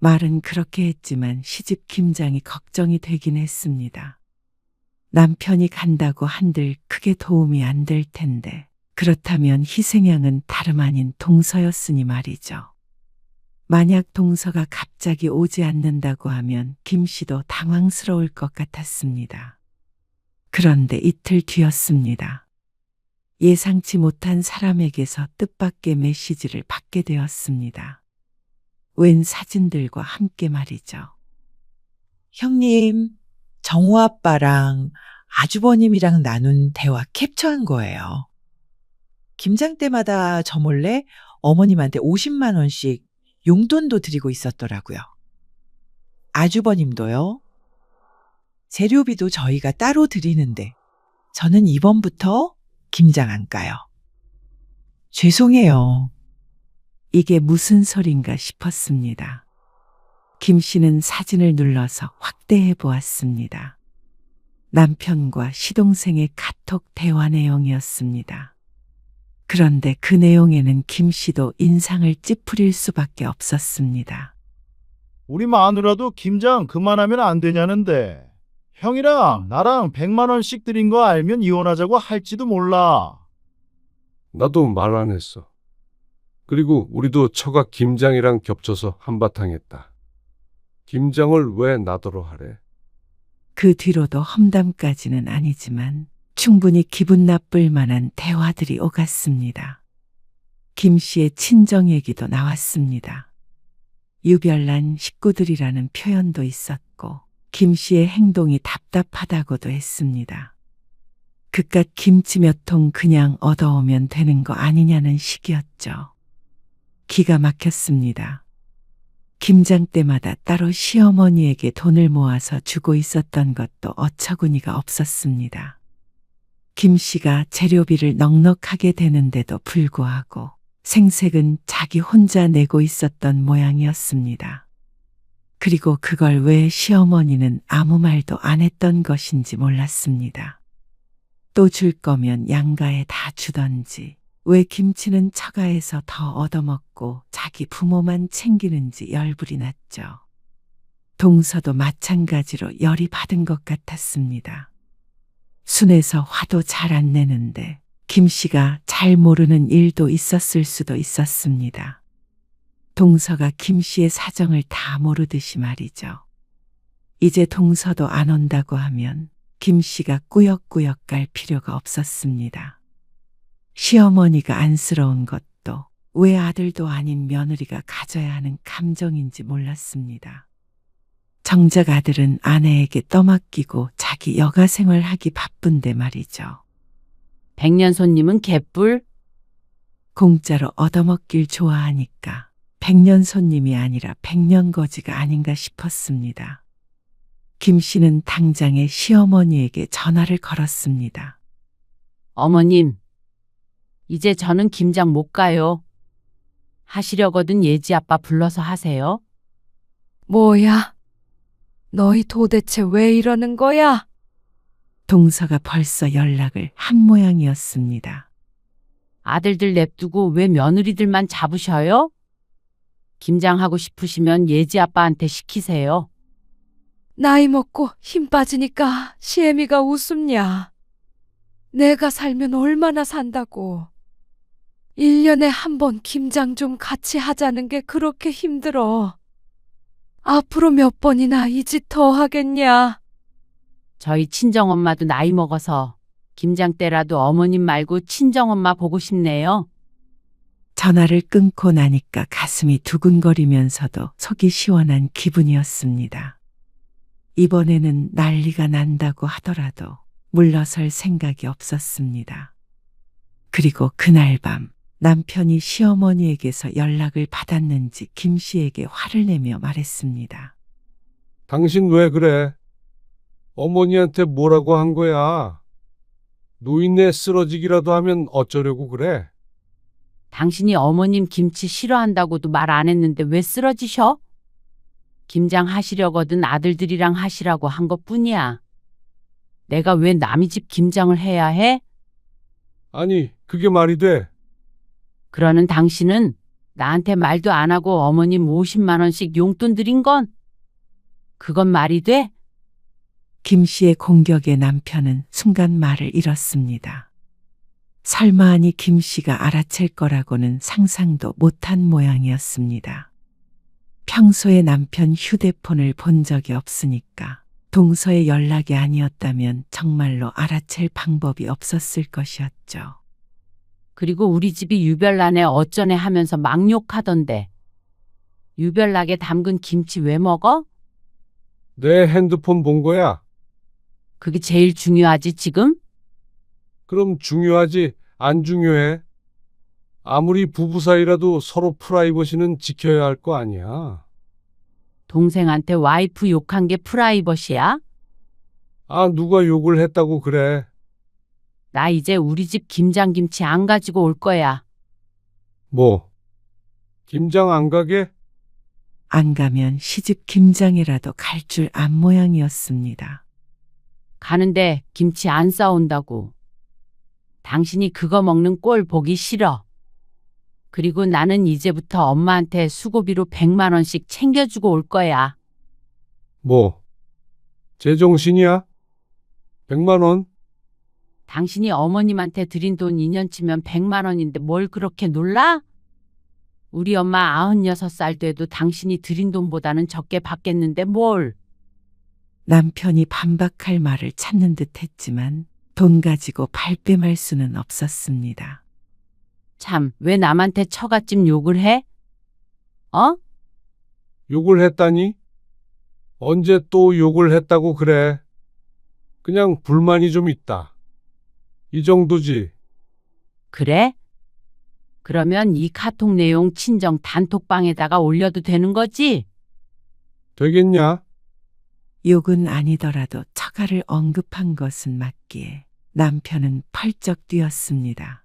말은 그렇게 했지만 시집 김장이 걱정이 되긴 했습니다. 남편이 간다고 한들 크게 도움이 안 될 텐데 그렇다면 희생양은 다름 아닌 동서였으니 말이죠. 만약 동서가 갑자기 오지 않는다고 하면 김 씨도 당황스러울 것 같았습니다. 그런데 이틀 뒤였습니다. 예상치 못한 사람에게서 뜻밖의 메시지를 받게 되었습니다. 웬 사진들과 함께 말이죠. 형님, 정우 아빠랑 아주버님이랑 나눈 대화 캡처한 거예요. 김장 때마다 저 몰래 어머님한테 50만 원씩 용돈도 드리고 있었더라고요. 아주버님도요. 재료비도 저희가 따로 드리는데 저는 이번부터 김장 안 까요. 죄송해요. 이게 무슨 소린가 싶었습니다. 김 씨는 사진을 눌러서 확대해 보았습니다. 남편과 시동생의 카톡 대화 내용이었습니다. 그런데 그 내용에는 김 씨도 인상을 찌푸릴 수밖에 없었습니다. 우리 마누라도 김장 그만하면 안 되냐는데 형이랑 나랑 100만 원씩 드린 거 알면 이혼하자고 할지도 몰라. 나도 말 안 했어. 그리고 우리도 처가 김장이랑 겹쳐서 한바탕 했다. 김장을 왜 나더러 하래? 그 뒤로도 험담까지는 아니지만 충분히 기분 나쁠 만한 대화들이 오갔습니다. 김 씨의 친정 얘기도 나왔습니다. 유별난 식구들이라는 표현도 있었고 김 씨의 행동이 답답하다고도 했습니다. 그깟 김치 몇 통 그냥 얻어오면 되는 거 아니냐는 식이었죠. 기가 막혔습니다. 김장 때마다 따로 시어머니에게 돈을 모아서 주고 있었던 것도 어처구니가 없었습니다. 김 씨가 재료비를 넉넉하게 대는데도 불구하고 생색은 자기 혼자 내고 있었던 모양이었습니다. 그리고 그걸 왜 시어머니는 아무 말도 안 했던 것인지 몰랐습니다. 또 줄 거면 양가에 다 주던지 왜 김치는 처가에서 더 얻어먹고 자기 부모만 챙기는지 열불이 났죠. 동서도 마찬가지로 열이 받은 것 같았습니다. 순해서 화도 잘 안 내는데 김 씨가 잘 모르는 일도 있었을 수도 있었습니다. 동서가 김 씨의 사정을 다 모르듯이 말이죠. 이제 동서도 안 온다고 하면 김 씨가 꾸역꾸역 갈 필요가 없었습니다. 시어머니가 안쓰러운 것도 왜 아들도 아닌 며느리가 가져야 하는 감정인지 몰랐습니다. 정작 아들은 아내에게 떠맡기고 자기 여가 생활하기 바쁜데 말이죠. 백년 손님은 개뿔? 공짜로 얻어먹길 좋아하니까 백년 손님이 아니라 백년거지가 아닌가 싶었습니다. 김 씨는 당장에 시어머니에게 전화를 걸었습니다. 어머님, 이제 저는 김장 못 가요. 하시려거든 예지 아빠 불러서 하세요. 뭐야? 너희 도대체 왜 이러는 거야? 동서가 벌써 연락을 한 모양이었습니다. 아들들 냅두고 왜 며느리들만 잡으셔요? 김장하고 싶으시면 예지 아빠한테 시키세요. 나이 먹고 힘 빠지니까 시애미가 웃음냐. 내가 살면 얼마나 산다고. 1년에 한 번 김장 좀 같이 하자는 게 그렇게 힘들어. 앞으로 몇 번이나 이 짓 더 하겠냐. 저희 친정엄마도 나이 먹어서 김장 때라도 어머님 말고 친정엄마 보고 싶네요. 전화를 끊고 나니까 가슴이 두근거리면서도 속이 시원한 기분이었습니다. 이번에는 난리가 난다고 하더라도 물러설 생각이 없었습니다. 그리고 그날 밤 남편이 시어머니에게서 연락을 받았는지 김 씨에게 화를 내며 말했습니다. 당신 왜 그래? 어머니한테 뭐라고 한 거야? 노인네 쓰러지기라도 하면 어쩌려고 그래? 당신이 어머님 김치 싫어한다고도 말 안 했는데 왜 쓰러지셔? 김장 하시려거든 아들들이랑 하시라고 한 것뿐이야. 내가 왜 남의 집 김장을 해야 해? 아니, 그게 말이 돼. 그러는 당신은 나한테 말도 안 하고 어머님 50만 원씩 용돈 드린 건? 그건 말이 돼? 김 씨의 공격에 남편은 순간 말을 잃었습니다. 설마하니 김 씨가 알아챌 거라고는 상상도 못한 모양이었습니다. 평소에 남편 휴대폰을 본 적이 없으니까 동서의 연락이 아니었다면 정말로 알아챌 방법이 없었을 것이었죠. 그리고 우리 집이 유별나네 어쩌네 하면서 막 욕하던데. 유별나게 담근 김치 왜 먹어? 내 핸드폰 본 거야. 그게 제일 중요하지, 지금? 그럼 중요하지, 안 중요해? 아무리 부부 사이라도 서로 프라이버시는 지켜야 할 거 아니야. 동생한테 와이프 욕한 게 프라이버시야? 아, 누가 욕을 했다고 그래. 나 이제 우리 집 김장김치 안 가지고 올 거야. 뭐? 김장 안 가게? 안 가면 시집 김장이라도 갈 줄 안 모양이었습니다. 가는데 김치 안 싸온다고. 당신이 그거 먹는 꼴 보기 싫어. 그리고 나는 이제부터 엄마한테 수고비로 100만 원씩 챙겨주고 올 거야. 뭐? 제정신이야? 100만 원? 당신이 어머님한테 드린 돈 2년치면 100만 원인데 뭘 그렇게 놀라? 우리 엄마 96살 돼도 당신이 드린 돈보다는 적게 받겠는데 뭘. 남편이 반박할 말을 찾는 듯 했지만 돈 가지고 발뺌할 수는 없었습니다. 참, 왜 남한테 처갓집 욕을 해? 어? 욕을 했다니? 언제 또 욕을 했다고 그래? 그냥 불만이 좀 있다. 이 정도지. 그래? 그러면 이 카톡 내용 친정 단톡방에다가 올려도 되는 거지? 되겠냐? 욕은 아니더라도 처가를 언급한 것은 맞기에 남편은 펄쩍 뛰었습니다.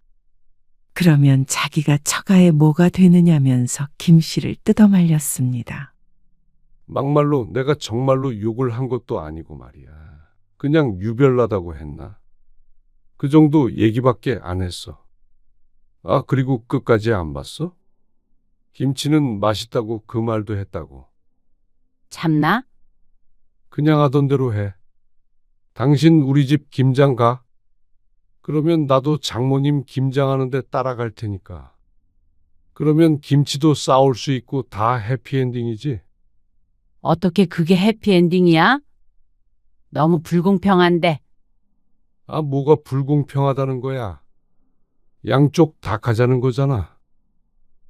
그러면 자기가 처가에 뭐가 되느냐면서 김 씨를 뜯어말렸습니다. 막말로 내가 정말로 욕을 한 것도 아니고 말이야. 그냥 유별나다고 했나? 그 정도 얘기밖에 안 했어. 아, 그리고 끝까지 안 봤어? 김치는 맛있다고 그 말도 했다고. 참나? 그냥 하던 대로 해. 당신 우리 집 김장 가? 그러면 나도 장모님 김장하는데 따라갈 테니까. 그러면 김치도 싸올 수 있고 다 해피엔딩이지? 어떻게 그게 해피엔딩이야? 너무 불공평한데. 아, 뭐가 불공평하다는 거야? 양쪽 다 가자는 거잖아.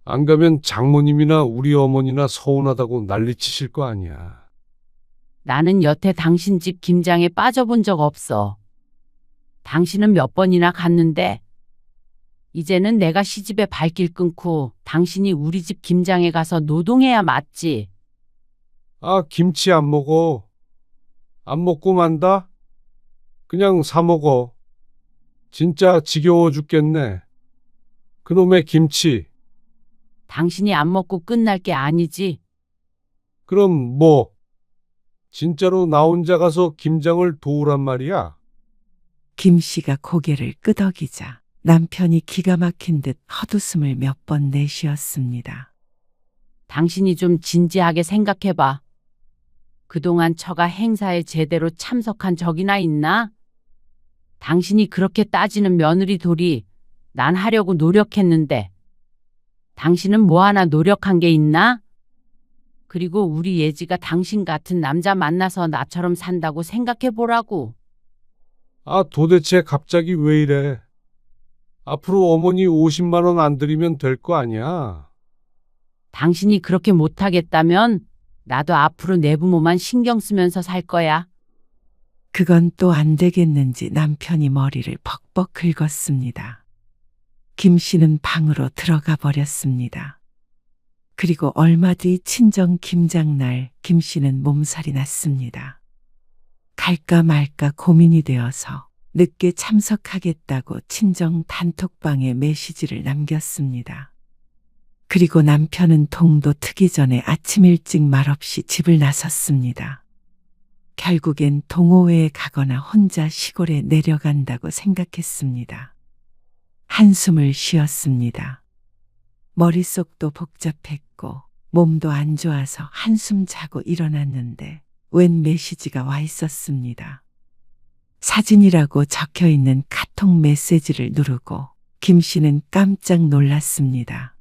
안 가면 장모님이나 우리 어머니나 서운하다고 난리치실 거 아니야. 나는 여태 당신 집 김장에 빠져본 적 없어. 당신은 몇 번이나 갔는데 이제는 내가 시집에 발길 끊고 당신이 우리 집 김장에 가서 노동해야 맞지. 아, 김치 안 먹어. 안 먹고 만다? 그냥 사 먹어. 진짜 지겨워 죽겠네. 그놈의 김치. 당신이 안 먹고 끝날 게 아니지. 그럼 뭐? 진짜로 나 혼자 가서 김장을 도우란 말이야? 김 씨가 고개를 끄덕이자 남편이 기가 막힌 듯 헛웃음을 몇 번 내쉬었습니다. 당신이 좀 진지하게 생각해봐. 그동안 처가 행사에 제대로 참석한 적이나 있나? 당신이 그렇게 따지는 며느리 돌이 난 하려고 노력했는데 당신은 뭐 하나 노력한 게 있나? 그리고 우리 예지가 당신 같은 남자 만나서 나처럼 산다고 생각해 보라고. 아, 도대체 갑자기 왜 이래? 앞으로 어머니 50만 원 안 드리면 될 거 아니야? 당신이 그렇게 못하겠다면 나도 앞으로 내 부모만 신경 쓰면서 살 거야. 그건 또 안 되겠는지 남편이 머리를 벅벅 긁었습니다. 김 씨는 방으로 들어가 버렸습니다. 그리고 얼마 뒤 친정 김장날 김 씨는 몸살이 났습니다. 갈까 말까 고민이 되어서 늦게 참석하겠다고 친정 단톡방에 메시지를 남겼습니다. 그리고 남편은 통도 트기 전에 아침 일찍 말없이 집을 나섰습니다. 결국엔 동호회에 가거나 혼자 시골에 내려간다고 생각했습니다. 한숨을 쉬었습니다. 머릿속도 복잡했고 몸도 안 좋아서 한숨 자고 일어났는데 웬 메시지가 와 있었습니다. 사진이라고 적혀 있는 카톡 메시지를 누르고 김 씨는 깜짝 놀랐습니다.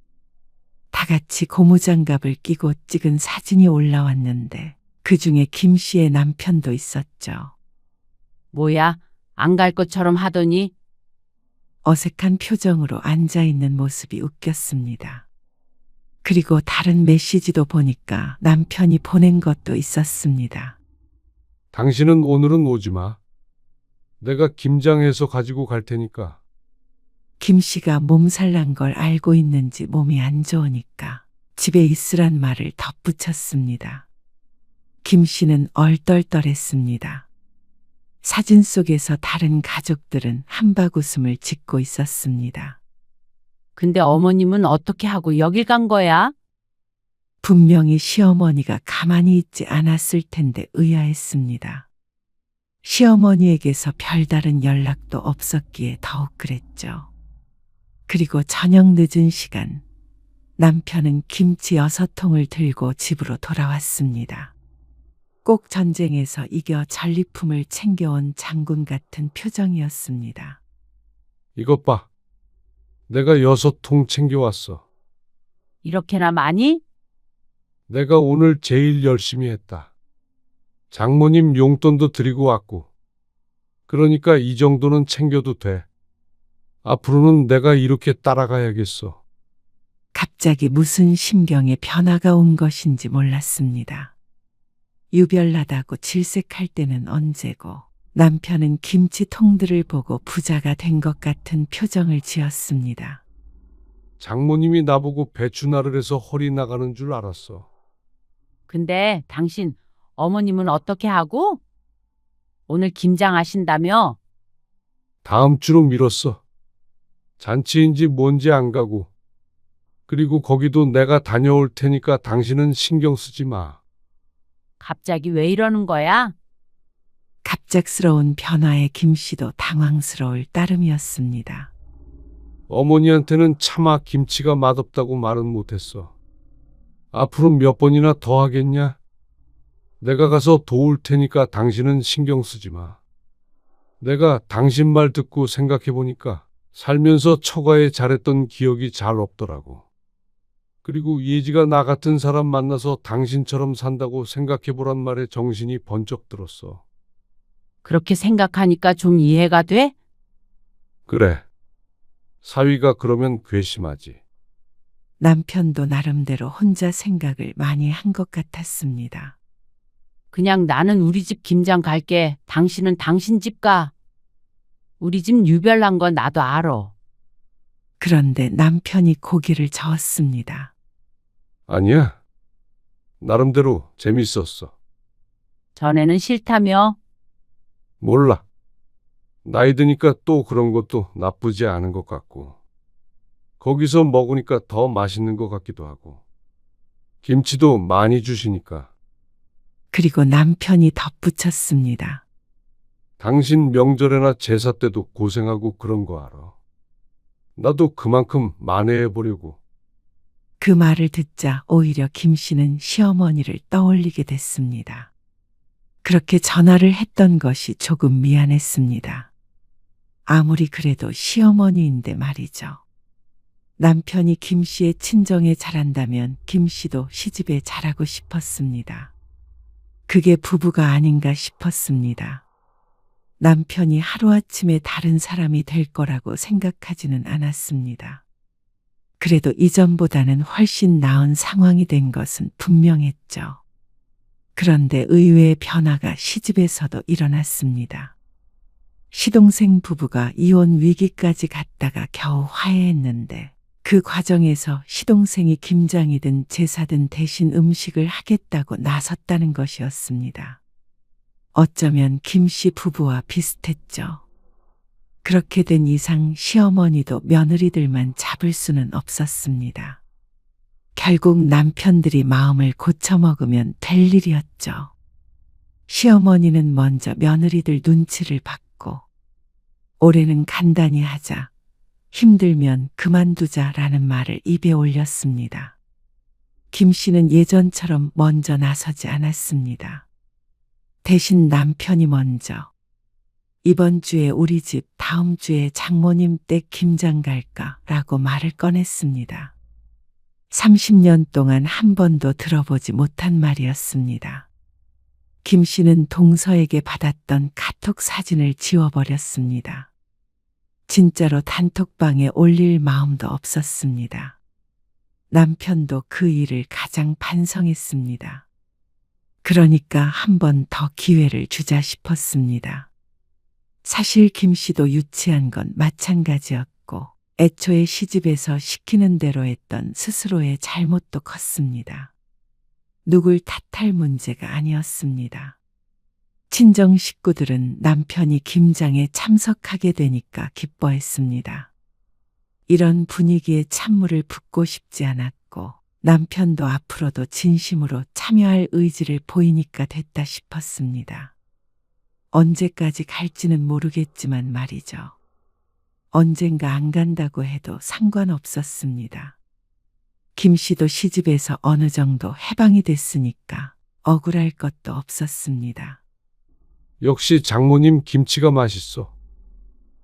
다 같이 고무장갑을 끼고 찍은 사진이 올라왔는데 그 중에 김 씨의 남편도 있었죠. 뭐야, 안 갈 것처럼 하더니. 어색한 표정으로 앉아있는 모습이 웃겼습니다. 그리고 다른 메시지도 보니까 남편이 보낸 것도 있었습니다. 당신은 오늘은 오지 마. 내가 김장해서 가지고 갈 테니까. 김 씨가 몸살난 걸 알고 있는지 몸이 안 좋으니까 집에 있으란 말을 덧붙였습니다. 김 씨는 얼떨떨했습니다. 사진 속에서 다른 가족들은 한바구음을 짓고 있었습니다. 근데 어머님은 어떻게 하고 여길 간 거야? 분명히 시어머니가 가만히 있지 않았을 텐데 의아했습니다. 시어머니에게서 별다른 연락도 없었기에 더욱 그랬죠. 그리고 저녁 늦은 시간, 남편은 김치 6통을 들고 집으로 돌아왔습니다. 꼭 전쟁에서 이겨 전리품을 챙겨온 장군 같은 표정이었습니다. 이것 봐. 내가 6통 챙겨왔어. 이렇게나 많이? 내가 오늘 제일 열심히 했다. 장모님 용돈도 드리고 왔고. 그러니까 이 정도는 챙겨도 돼. 앞으로는 내가 이렇게 따라가야겠어. 갑자기 무슨 심경의 변화가 온 것인지 몰랐습니다. 유별나다고 질색할 때는 언제고 남편은 김치통들을 보고 부자가 된 것 같은 표정을 지었습니다. 장모님이 나보고 배추날을 해서 허리 나가는 줄 알았어. 근데 당신 어머님은 어떻게 하고? 오늘 김장하신다며? 다음 주로 미뤘어. 잔치인지 뭔지 안 가고. 그리고 거기도 내가 다녀올 테니까 당신은 신경 쓰지 마. 갑자기 왜 이러는 거야? 갑작스러운 변화에 김 씨도 당황스러울 따름이었습니다. 어머니한테는 차마 김치가 맛없다고 말은 못했어. 앞으로 몇 번이나 더 하겠냐? 내가 가서 도울 테니까 당신은 신경 쓰지 마. 내가 당신 말 듣고 생각해보니까 살면서 처가에 잘했던 기억이 잘 없더라고. 그리고 예지가 나 같은 사람 만나서 당신처럼 산다고 생각해보란 말에 정신이 번쩍 들었어. 그렇게 생각하니까 좀 이해가 돼? 그래. 사위가 그러면 괘씸하지. 남편도 나름대로 혼자 생각을 많이 한 것 같았습니다. 그냥 나는 우리 집 김장 갈게. 당신은 당신 집 가. 우리 집 유별난 건 나도 알아. 그런데 남편이 고개를 저었습니다. 아니야. 나름대로 재밌었어. 전에는 싫다며? 몰라. 나이 드니까 또 그런 것도 나쁘지 않은 것 같고. 거기서 먹으니까 더 맛있는 것 같기도 하고. 김치도 많이 주시니까. 그리고 남편이 덧붙였습니다. 당신 명절에나 제사 때도 고생하고 그런 거 알아. 나도 그만큼 만회해 보려고. 그 말을 듣자 오히려 김 씨는 시어머니를 떠올리게 됐습니다. 그렇게 전화를 했던 것이 조금 미안했습니다. 아무리 그래도 시어머니인데 말이죠. 남편이 김 씨의 친정에 잘한다면 김 씨도 시집에 잘하고 싶었습니다. 그게 부부가 아닌가 싶었습니다. 남편이 하루아침에 다른 사람이 될 거라고 생각하지는 않았습니다. 그래도 이전보다는 훨씬 나은 상황이 된 것은 분명했죠. 그런데 의외의 변화가 시집에서도 일어났습니다. 시동생 부부가 이혼 위기까지 갔다가 겨우 화해했는데 그 과정에서 시동생이 김장이든 제사든 대신 음식을 하겠다고 나섰다는 것이었습니다. 어쩌면 김씨 부부와 비슷했죠. 그렇게 된 이상 시어머니도 며느리들만 잡을 수는 없었습니다. 결국 남편들이 마음을 고쳐먹으면 될 일이었죠. 시어머니는 먼저 며느리들 눈치를 받고 올해는 간단히 하자, 힘들면 그만두자라는 말을 입에 올렸습니다. 김 씨는 예전처럼 먼저 나서지 않았습니다. 대신 남편이 먼저 이번 주에 우리 집, 다음 주에 장모님 댁 김장 갈까라고 말을 꺼냈습니다. 30년 동안 한 번도 들어보지 못한 말이었습니다. 김 씨는 동서에게 받았던 카톡 사진을 지워버렸습니다. 진짜로 단톡방에 올릴 마음도 없었습니다. 남편도 그 일을 가장 반성했습니다. 그러니까 한 번 더 기회를 주자 싶었습니다. 사실 김 씨도 유치한 건 마찬가지였고 애초에 시집에서 시키는 대로 했던 스스로의 잘못도 컸습니다. 누굴 탓할 문제가 아니었습니다. 친정 식구들은 남편이 김장에 참석하게 되니까 기뻐했습니다. 이런 분위기에 찬물을 붓고 싶지 않았고 남편도 앞으로도 진심으로 참여할 의지를 보이니까 됐다 싶었습니다. 언제까지 갈지는 모르겠지만 말이죠. 언젠가 안 간다고 해도 상관없었습니다. 김 씨도 시집에서 어느 정도 해방이 됐으니까 억울할 것도 없었습니다. 역시 장모님 김치가 맛있어.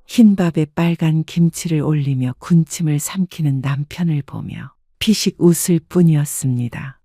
흰밥에 빨간 김치를 올리며 군침을 삼키는 남편을 보며 피식 웃을 뿐이었습니다.